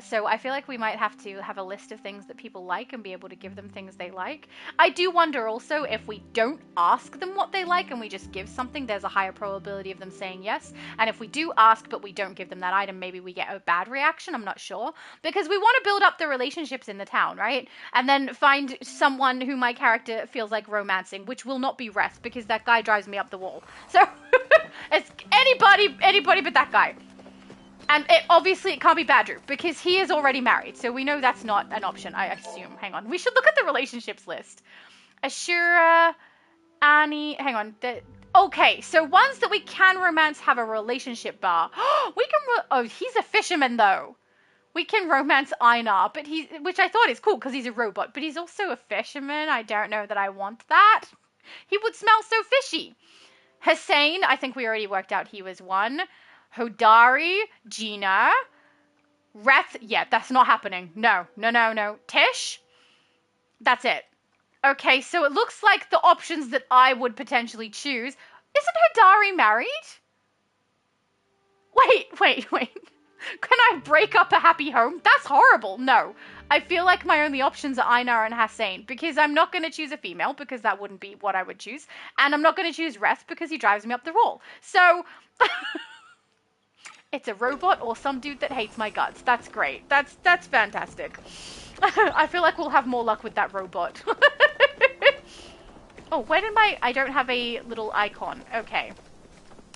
So I feel like we might have to have a list of things that people like and be able to give them things they like. I do wonder also if we don't ask them what they like and we just give something, there's a higher probability of them saying yes. And if we do ask but we don't give them that item, maybe we get a bad reaction. I'm not sure. Because we want to build up the relationships in the town, right? And then find someone who my character feels like romancing, which will not be Rest, because that guy drives me up the wall. So it's anybody but that guy. And obviously it can't be Badru, because he is already married, so we know that's not an option, I assume. Hang on, we should look at the relationships list. Ashura, Annie, hang on. Okay, so ones that we can romance have a relationship bar. We can, oh, he's a fisherman though. We can romance Einar, but which I thought is cool because he's a robot, but he's also a fisherman. I don't know that I want that. He would smell so fishy. Hussein, I think we already worked out he was one. Hodari, Gina, Reth, yeah, that's not happening. No. Tish, that's it. Okay, so it looks like the options that I would potentially choose. Isn't Hodari married? Wait. Can I break up a happy home? That's horrible. No. I feel like my only options are Einar and Hussein, because I'm not going to choose a female, because that wouldn't be what I would choose. And I'm not going to choose Rest, because he drives me up the wall. So, it's a robot or some dude that hates my guts. That's great. That's fantastic. I feel like we'll have more luck with that robot. Oh, where did I don't have a little icon. Okay.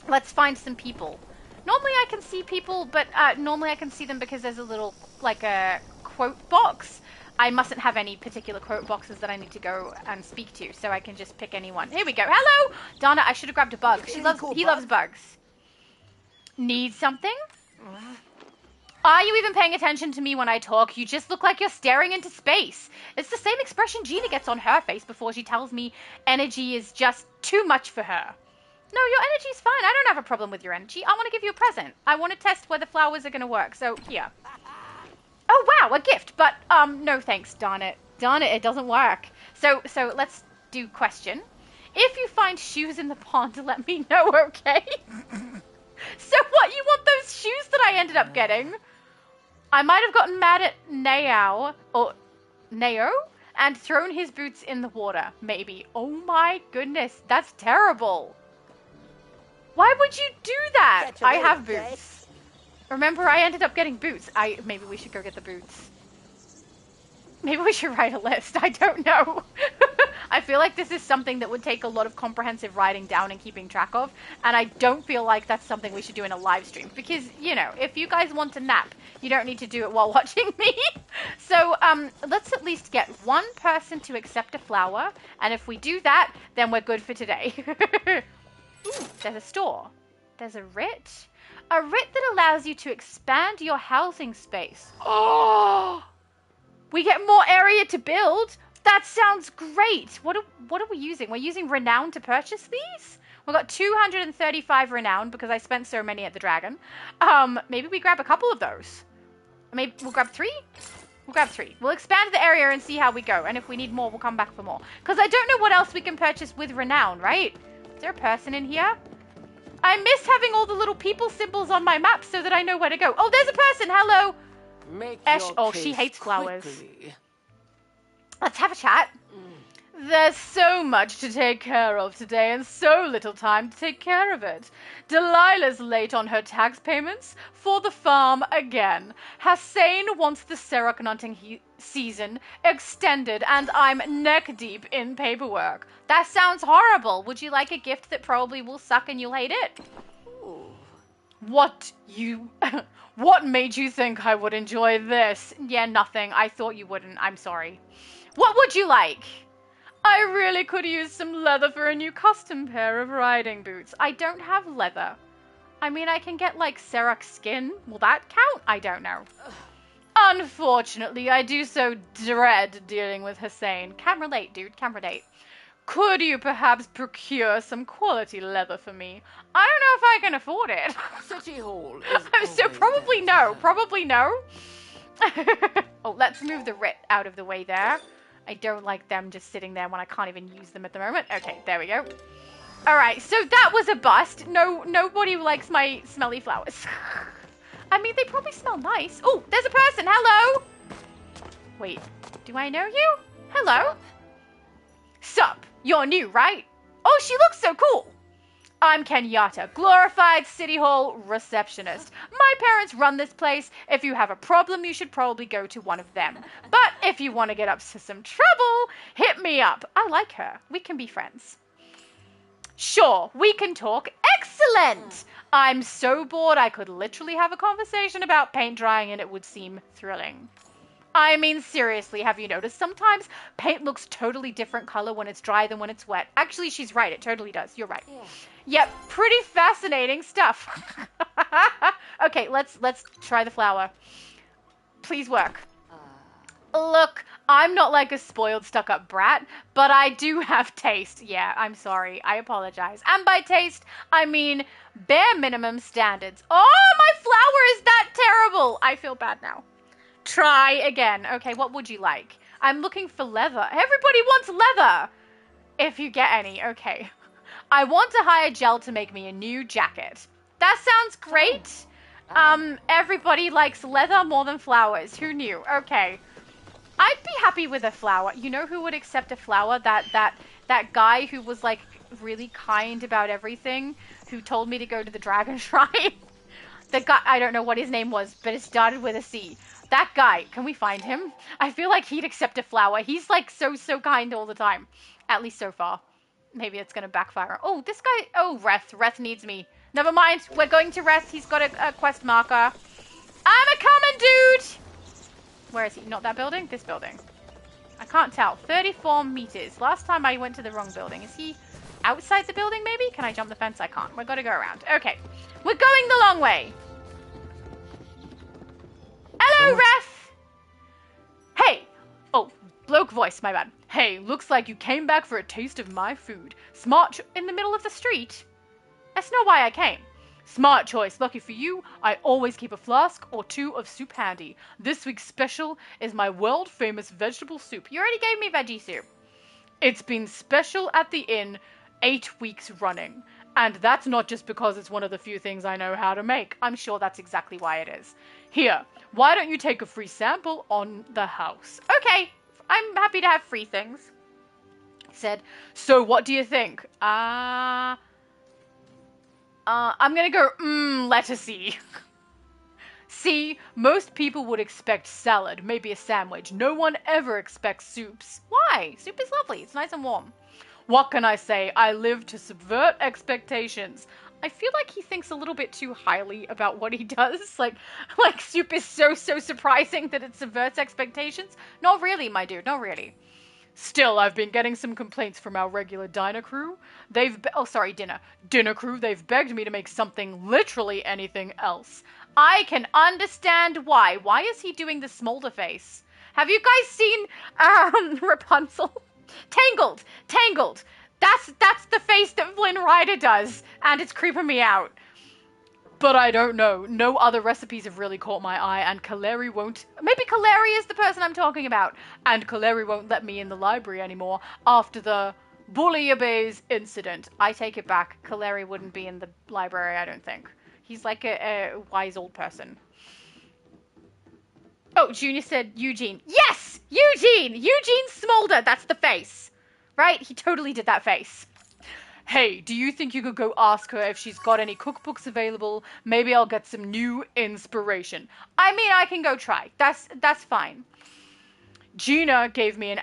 Let's find some people. Normally I can see people, but normally I can see them because there's a little, like a quote box. I mustn't have any particular quote boxes that I need to go and speak to, so I can just pick anyone. Here we go. Hello! Donna, I should have grabbed a bug. He loves bugs. Need something? Are you even paying attention to me when I talk? You just look like you're staring into space. It's the same expression Gina gets on her face before she tells me energy is just too much for her. No, your energy's fine. I don't have a problem with your energy. I want to give you a present. I want to test whether flowers are going to work. So, here. Oh, wow, a gift. But, no thanks. Darn it. Darn it, it doesn't work. So let's do question. If you find shoes in the pond, let me know, okay? So what, you want those shoes that I ended up getting? I might have gotten mad at Neo, and thrown his boots in the water, maybe. Oh my goodness, that's terrible. Why would you do that? I have boots. Remember, I ended up getting boots. Maybe we should go get the boots. Maybe we should write a list. I don't know. I feel like this is something that would take a lot of comprehensive writing down and keeping track of, and I don't feel like that's something we should do in a live stream, because, you know, if you guys want to nap, you don't need to do it while watching me. So, let's at least get one person to accept a flower, and if we do that, then we're good for today. Ooh, there's a store. There's a writ. A writ that allows you to expand your housing space. Oh! We get more area to build. That sounds great. What are we using? We're using renown to purchase these? We've got 235 renown because I spent so many at the dragon. Maybe we grab a couple of those. Maybe we'll grab 3? We'll grab 3. We'll expand the area and see how we go. And if we need more, we'll come back for more. Because I don't know what else we can purchase with renown, right? Is there a person in here? I miss having all the little people symbols on my map so that I know where to go. Oh, there's a person. Hello. Make Esh. your Oh, case she hates flowers. quickly. Let's have a chat. There's so much to take care of today and so little time to take care of it. Delilah's late on her tax payments for the farm again. Hussein wants the Serok hunting season extended and I'm neck deep in paperwork. That sounds horrible. Would you like a gift that probably will suck and you'll hate it? Ooh. What made you think I would enjoy this? Yeah, nothing. I thought you wouldn't. I'm sorry. What would you like? I really could use some leather for a new custom pair of riding boots. I don't have leather. I mean, I can get, like, Serok skin. Will that count? I don't know. Unfortunately, I do so dread dealing with Hussein. Can relate, dude. Can relate. Could you perhaps procure some quality leather for me? I don't know if I can afford it. City Hall is So probably no. Probably no. Oh, let's move the writ out of the way there. I don't like them just sitting there when I can't even use them at the moment. Okay, there we go. All right, so that was a bust. Nobody likes my smelly flowers. I mean, they probably smell nice. Oh, there's a person. Hello. Wait, do I know you? Hello. Sup, you're new, right? Oh, she looks so cool. I'm Kenyatta, glorified City Hall receptionist. My parents run this place. If you have a problem, you should probably go to one of them. But if you want to get up to some trouble, hit me up. I like her. We can be friends. Sure, we can talk. Excellent! I'm so bored I could literally have a conversation about paint drying and it would seem thrilling. I mean, seriously, have you noticed sometimes paint looks totally different color when it's dry than when it's wet? Actually, she's right. It totally does. You're right. Yeah. Yep, pretty fascinating stuff. Okay, let's try the flower. Please work. Look, I'm not like a spoiled, stuck-up brat, but I do have taste. Yeah, I'm sorry. I apologize. And by taste, I mean bare minimum standards. Oh, my flower is that terrible. I feel bad now. Try again. Okay, what would you like? I'm looking for leather. Everybody wants leather. If you get any. Okay. I want to hire gel to make me a new jacket. That sounds great. Everybody likes leather more than flowers. Who knew? Okay. I'd be happy with a flower. You know who would accept a flower? That guy who was like really kind about everything, who told me to go to the dragon shrine. The guy, I don't know what his name was, but it started with a C. That guy, can we find him? I feel like he'd accept a flower. He's like so kind all the time. At least so far. Maybe it's going to backfire. Oh, this guy, oh, Reth. Reth needs me. Never mind, we're going to Reth. He's got a quest marker. I'm a coming, dude! Where is he? Not that building? This building. I can't tell. 34 meters. Last time I went to the wrong building. Is he outside the building, maybe? Can I jump the fence? I can't. We've got to go around. Okay. We're going the long way. Hello, Ref! Hey! Oh, bloke voice, my bad. Hey, looks like you came back for a taste of my food. Smart in the middle of the street. That's not why I came. Smart choice. Lucky for you, I always keep a flask or two of soup handy. This week's special is my world-famous vegetable soup. You already gave me veggie soup. It's been special at the inn 8 weeks running. And that's not just because it's one of the few things I know how to make. I'm sure that's exactly why it is. Here, why don't you take a free sample on the house? Okay, I'm happy to have free things. He said, so what do you think? I'm gonna go, lettucey. See, most people would expect salad, maybe a sandwich. No one ever expects soups. Why? Soup is lovely. It's nice and warm. What can I say? I live to subvert expectations. I feel like he thinks a little bit too highly about what he does. Like soup is so surprising that it subverts expectations. Not really, my dude. Not really. Still, I've been getting some complaints from our regular dinner crew. Dinner crew. They've begged me to make something, literally anything else. I can understand why. Why is he doing the smolder face? Have you guys seen Rapunzel? Tangled. That's the face that Flynn Rider does, and it's creeping me out. But I don't know. No other recipes have really caught my eye, and Kaleri won't... Maybe Kaleri is the person I'm talking about. And Kaleri won't let me in the library anymore after the Bouillabaisse incident. I take it back. Kaleri wouldn't be in the library, I don't think. He's like a wise old person. Oh, Junior said Eugene. Yes! Eugene! Eugene Smolder! That's the face. Right? He totally did that face. Hey, do you think you could go ask her if she's got any cookbooks available? Maybe I'll get some new inspiration. I mean, I can go try. That's fine. Gina gave me an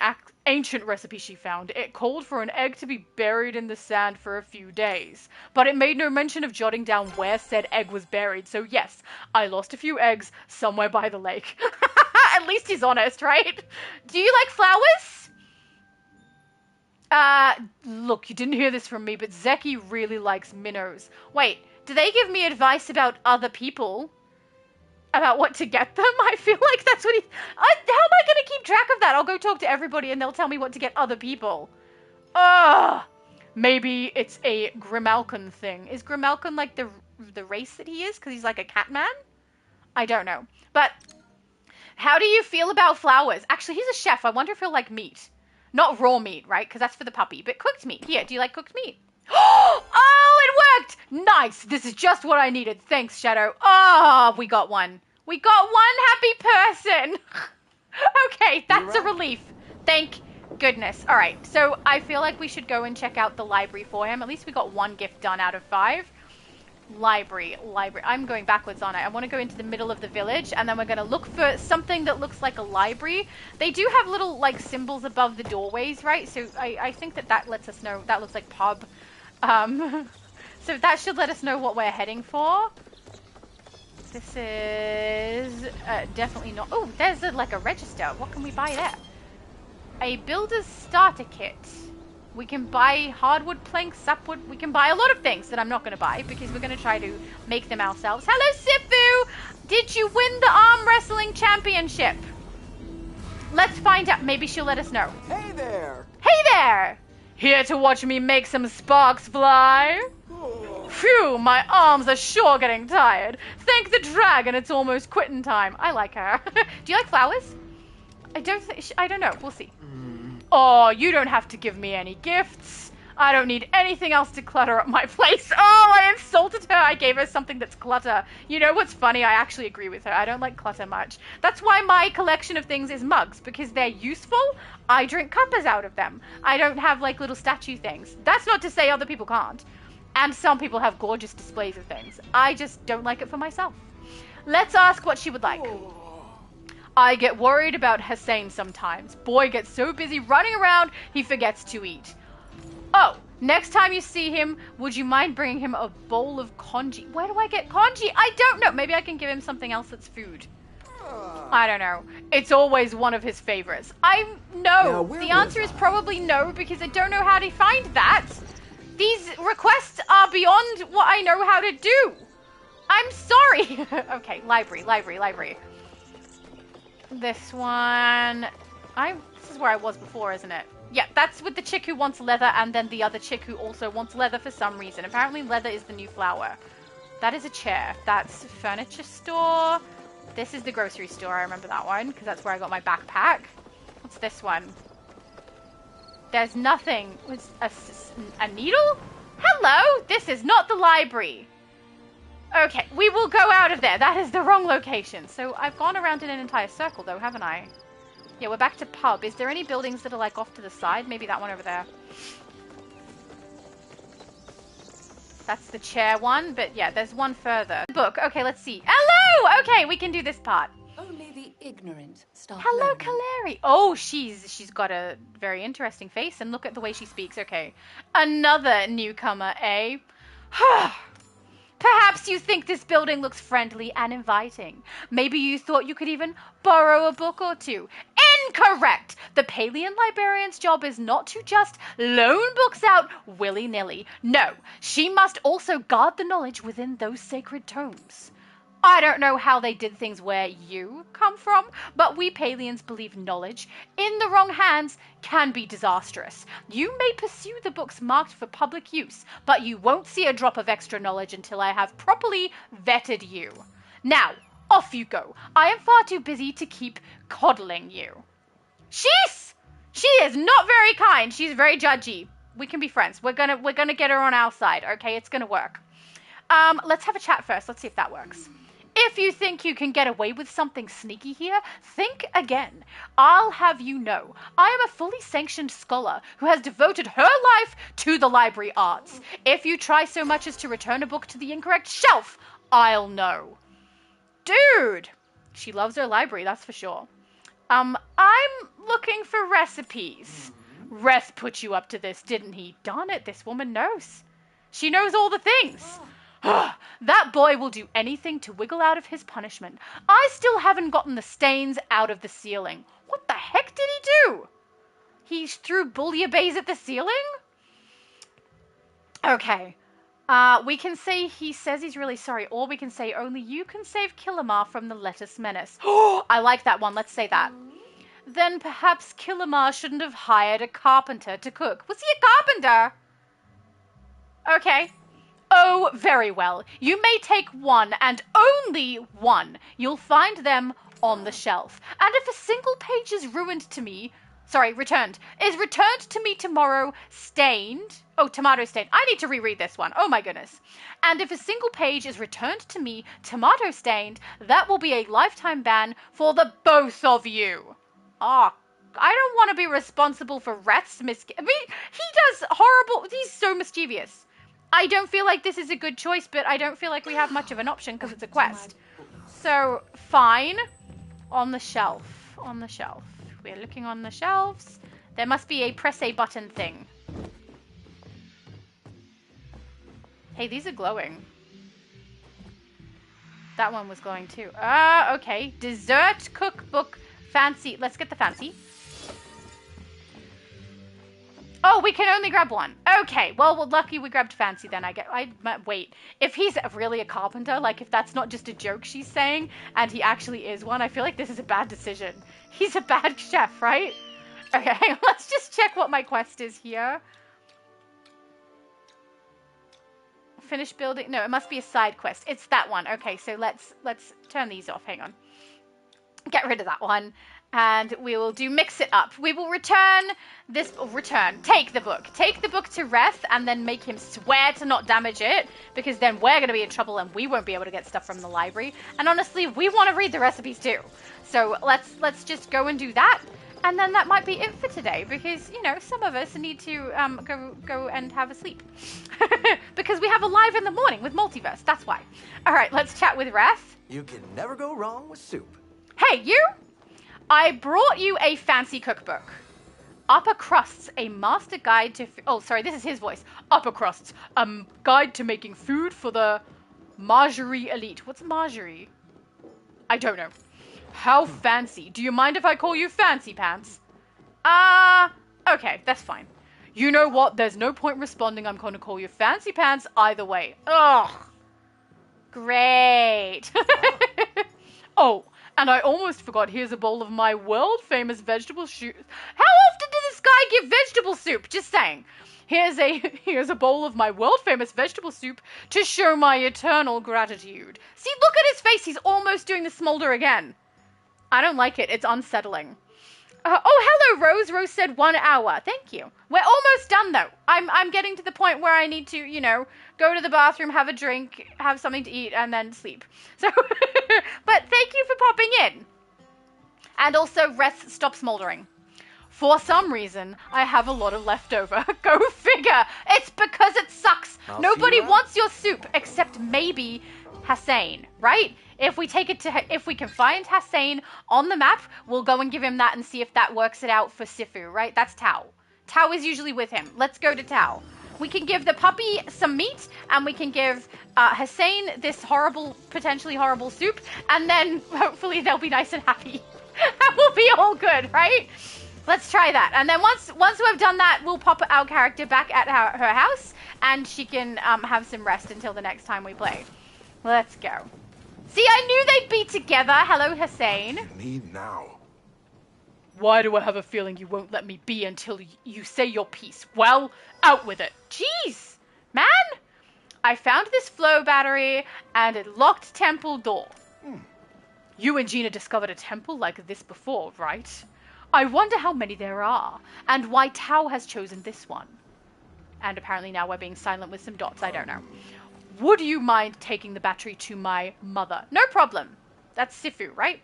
ancient recipe she found. It called for an egg to be buried in the sand for a few days. But it made no mention of jotting down where said egg was buried. So yes, I lost a few eggs somewhere by the lake. At least he's honest, right? Do you like flowers? Look, you didn't hear this from me, but Zeki really likes minnows. Wait, do they give me advice about other people? About what to get them? I feel like that's what how am I going to keep track of that? I'll go talk to everybody and they'll tell me what to get other people. Ugh! Maybe it's a Grimalkin thing. Is Grimalkin like the race that he is? Because he's like a cat man? I don't know. But, how do you feel about flowers? Actually, he's a chef. I wonder if he'll like meat. Not raw meat, right? Because that's for the puppy. But cooked meat. Here, do you like cooked meat? Oh, it worked! Nice! This is just what I needed. Thanks, Shadow. Oh, we got one. We got one happy person! Okay, that's a relief. Thank goodness. Alright, so I feel like we should go and check out the library for him. At least we got one gift done out of 5. Library. I'm going backwards on it. I want to go into the middle of the village, and then we're going to look for something that looks like a library. They do have little, like, symbols above the doorways, right? So I think that lets us know. That looks like pub. So that should let us know what we're heading for. This is definitely not... Oh, there's like a register. What can we buy there? A builder's starter kit. We can buy hardwood planks, sapwood. We can buy a lot of things that I'm not going to buy because we're going to try to make them ourselves. Hello, Sifu! Did you win the arm wrestling championship? Let's find out. Maybe she'll let us know. Hey there! Hey there! Here to watch me make some sparks fly? Phew, my arms are sure getting tired. Thank the dragon, it's almost quitting time. I like her. Do you like flowers? I don't know. We'll see. Oh, you don't have to give me any gifts. I don't need anything else to clutter up my place. Oh, I insulted her. I gave her something that's clutter. You know what's funny? I actually agree with her. I don't like clutter much. That's why my collection of things is mugs, because they're useful. I drink cuppas out of them. I don't have like little statue things. That's not to say other people can't. And some people have gorgeous displays of things. I just don't like it for myself. Let's ask what she would like. I get worried about Hussein sometimes. Boy gets so busy running around, he forgets to eat. Oh, next time you see him, would you mind bringing him a bowl of congee? Where do I get congee? I don't know. Maybe I can give him something else that's food. I don't know. It's always one of his favorites. The answer is probably no, because I don't know how to find that. These requests are beyond what I know how to do. I'm sorry. Okay, library. This one... This is where I was before, isn't it? Yeah, that's with the chick who wants leather and then the other chick who also wants leather for some reason. Apparently leather is the new flower. That is a chair. That's furniture store. This is the grocery store. I remember that one because that's where I got my backpack. What's this one? There's nothing. Was a needle? Hello, this is not the library. Okay, we will go out of there. That is the wrong location. So I've gone around in an entire circle though, haven't I? Yeah, we're back to pub. Is there any buildings that are like off to the side? Maybe that one over there. That's the chair one, but yeah, there's one further. Book. Okay, let's see. Hello! Okay, we can do this part. Only the ignorant start Hello, learning. Kaleri. Oh, she's got a very interesting face, and look at the way she speaks. Okay, another newcomer, eh? Perhaps you think this building looks friendly and inviting. Maybe you thought you could even borrow a book or two. Incorrect! The Palian librarian's job is not to just loan books out willy-nilly. No, she must also guard the knowledge within those sacred tomes. I don't know how they did things where you come from, but we Palians believe knowledge, in the wrong hands, can be disastrous. You may pursue the books marked for public use, but you won't see a drop of extra knowledge until I have properly vetted you. Now, off you go. I am far too busy to keep coddling you. She is not very kind. She's very judgy. We can be friends. We're gonna get her on our side, okay? It's gonna work. Let's have a chat first. Let's see if that works. If you think you can get away with something sneaky here, think again. I'll have you know, I am a fully sanctioned scholar who has devoted her life to the library arts. If you try so much as to return a book to the incorrect shelf, I'll know. Dude! She loves her library, that's for sure. I'm looking for recipes. Reth put you up to this, didn't he? Darn it, this woman knows. She knows all the things. That boy will do anything to wiggle out of his punishment. I still haven't gotten the stains out of the ceiling. What the heck did he do? He threw bouillabaisse at the ceiling? Okay. We can say he says he's really sorry, or we can say only you can save Killamar from the lettuce menace. Oh, I like that one. Let's say that. Then perhaps Killamar shouldn't have hired a carpenter to cook. Was he a carpenter? Okay. Oh, very well. You may take one, and only one. You'll find them on the shelf. And if a single page is returned to me tomorrow, stained. Oh, tomato stained. I need to reread this one. Oh my goodness. And if a single page is returned to me, tomato stained, that will be a lifetime ban for the both of you. Ah, I don't want to be responsible for Reth's he does horrible. He's so mischievous. I don't feel like this is a good choice, but I don't feel like we have much of an option because it's a quest. So, fine. On the shelf. On the shelf. We're looking on the shelves. There must be a press a button thing. Hey, these are glowing. That one was glowing too. Okay. Dessert cookbook fancy. Let's get the fancy. Oh, we can only grab one. Okay, well, lucky we grabbed fancy then. Wait, if he's really a carpenter, like if that's not just a joke she's saying, and he actually is one, I feel like this is a bad decision. He's a bad chef, right? Okay, hang on, let's just check what my quest is here. Finish building. No, it must be a side quest. It's that one. Okay, so let's turn these off. Hang on. Get rid of that one. And we will mix it up. We will take the book. Take the book to Reth and then make him swear to not damage it, because then we're going to be in trouble and we won't be able to get stuff from the library. And honestly, we want to read the recipes too. So let's just go and do that. And then that might be it for today, because, you know, some of us need to go and have a sleep. Because we have a live in the morning with Multiverse. That's why. All right, let's chat with Reth. You can never go wrong with soup. Hey, you! I brought you a fancy cookbook. Upper Crusts, a master guide to... Oh, sorry, this is his voice. Upper Crusts, a guide to making food for the Marjorie elite. What's Marjorie? I don't know. How fancy. Do you mind if I call you Fancy Pants? Okay, that's fine. You know what? There's no point responding. I'm going to call you Fancy Pants either way. Ugh. Great. Oh, and I almost forgot, here's a bowl of my world-famous vegetable stew. How often does this guy I give vegetable soup. Just saying. Here's a bowl of my world-famous vegetable soup to show my eternal gratitude. See, look at his face. He's almost doing the smolder again. I don't like it. It's unsettling. Oh, hello, Rose. Rose said 1 hour. Thank you. We're almost done, though. I'm getting to the point where I need to, go to the bathroom, have a drink, have something to eat, and then sleep. So, but thank you for popping in. And also, Reth, stop smoldering. For some reason, I have a lot of leftover. Go figure. It's because it sucks. Nobody wants your soup except maybe Hussein, right? If we can find Hussein on the map, we'll go and give him that and see if that works it out for Sifu, right? That's Tao. Tao is usually with him. Let's go to Tao. We can give the puppy some meat, and we can give Hussein this potentially horrible soup, and then hopefully they'll be nice and happy. That will be all good, right? Let's try that. And then once we've done that, we'll pop our character back at her house, and she can have some rest until the next time we play. Let's go. See, I knew they'd be together. Hello, Hussein. Need now. Why do I have a feeling you won't let me be until you say your piece? Well, out with it. Jeez, man. I found this flow battery and a locked temple door. You and Gina discovered a temple like this before, right? I wonder how many there are, and why Tao has chosen this one. And apparently now we're being silent with some dots, I don't know. Would you mind taking the battery to my mother? No problem. That's Sifu, right?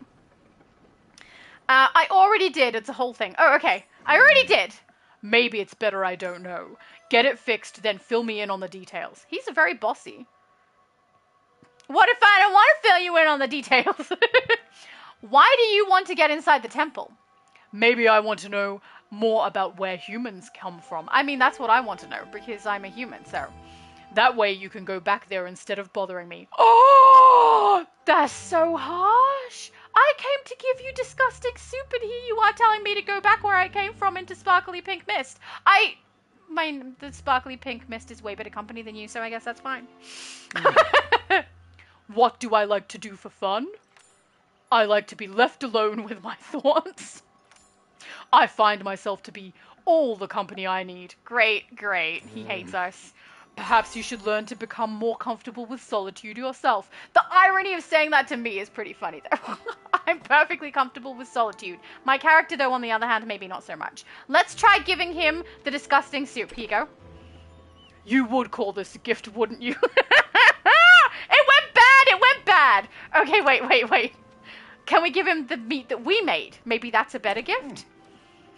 I already did, it's a whole thing. Oh, okay. I already did. Maybe it's better I don't know. Get it fixed, then fill me in on the details. He's a very bossy. What if I don't want to fill you in on the details? Why do you want to get inside the temple? Maybe I want to know more about where humans come from. I mean, that's what I want to know, because I'm a human, so... That way you can go back there instead of bothering me. Oh! That's so harsh! I came to give you disgusting soup, and here you are telling me to go back where I came from into sparkly pink mist. The sparkly pink mist is way better company than you, so I guess that's fine. What do I like to do for fun? I like to be left alone with my thoughts. I find myself to be all the company I need. Great, great. He hates us. Perhaps you should learn to become more comfortable with solitude yourself. The irony of saying that to me is pretty funny, though. I'm perfectly comfortable with solitude. My character, though, on the other hand, maybe not so much. Let's try giving him the disgusting soup. Here you go. You would call this a gift, wouldn't you? It went bad! It went bad! Okay, wait. Can we give him the meat that we made? Maybe that's a better gift?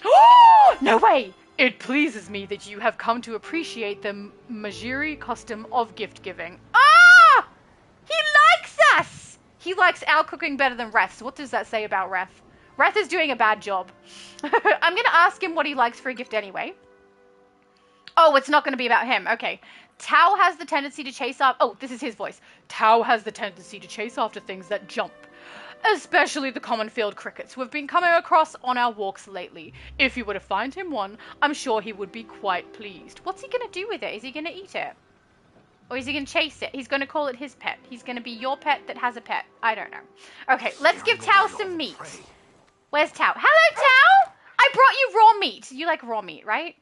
Oh! No way! It pleases me that you have come to appreciate the Majiri custom of gift-giving. Ah! He likes us! He likes our cooking better than Reth's. What does that say about Reth? Reth is doing a bad job. I'm going to ask him what he likes for a gift anyway. Oh, it's not going to be about him. Okay. Tao has the tendency to chase after... Oh, this is his voice. Tao has the tendency to chase after things that jump. Especially the common field crickets who have been coming across on our walks lately. If you were to find him one, I'm sure he would be quite pleased. What's he going to do with it? Is he going to eat it? Or is he going to chase it? He's going to call it his pet. He's going to be your pet that has a pet. I don't know. Okay, let's give Tao some meat. Where's Tao? Hello, Tao! I brought you raw meat. You like raw meat, right?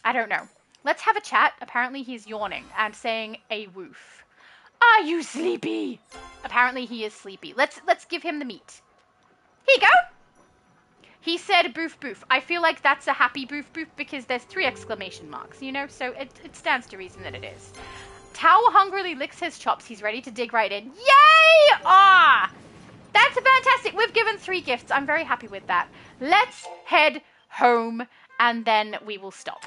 I don't know. Let's have a chat. Apparently he's yawning and saying a woof. Are you sleepy? Apparently he is sleepy. Let's give him the meat. Here you go. He said boof boof. I feel like that's a happy boof boof because there's 3 exclamation marks, so it stands to reason that it is. Tao hungrily licks his chops. He's ready to dig right in. Yay! Ah! That's fantastic. We've given 3 gifts. I'm very happy with that. Let's head home and then we will stop.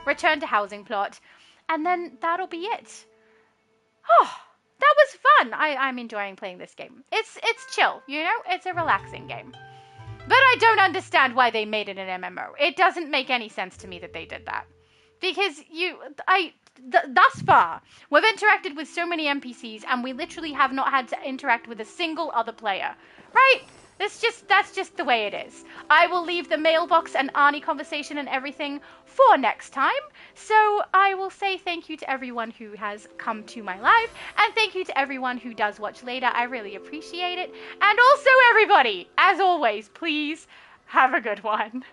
Return to housing plot. And then that'll be it. Oh, that was fun. I'm enjoying playing this game. It's chill, It's a relaxing game. But I don't understand why they made it an MMO. It doesn't make any sense to me that they did that. Because thus far, we've interacted with so many NPCs and we literally have not had to interact with a single other player. Right? That's just the way it is. I will leave the mailbox and Arnie conversation and everything for next time. So I will say thank you to everyone who has come to my live, and thank you to everyone who does watch later. I really appreciate it. And also everybody, as always, please have a good one.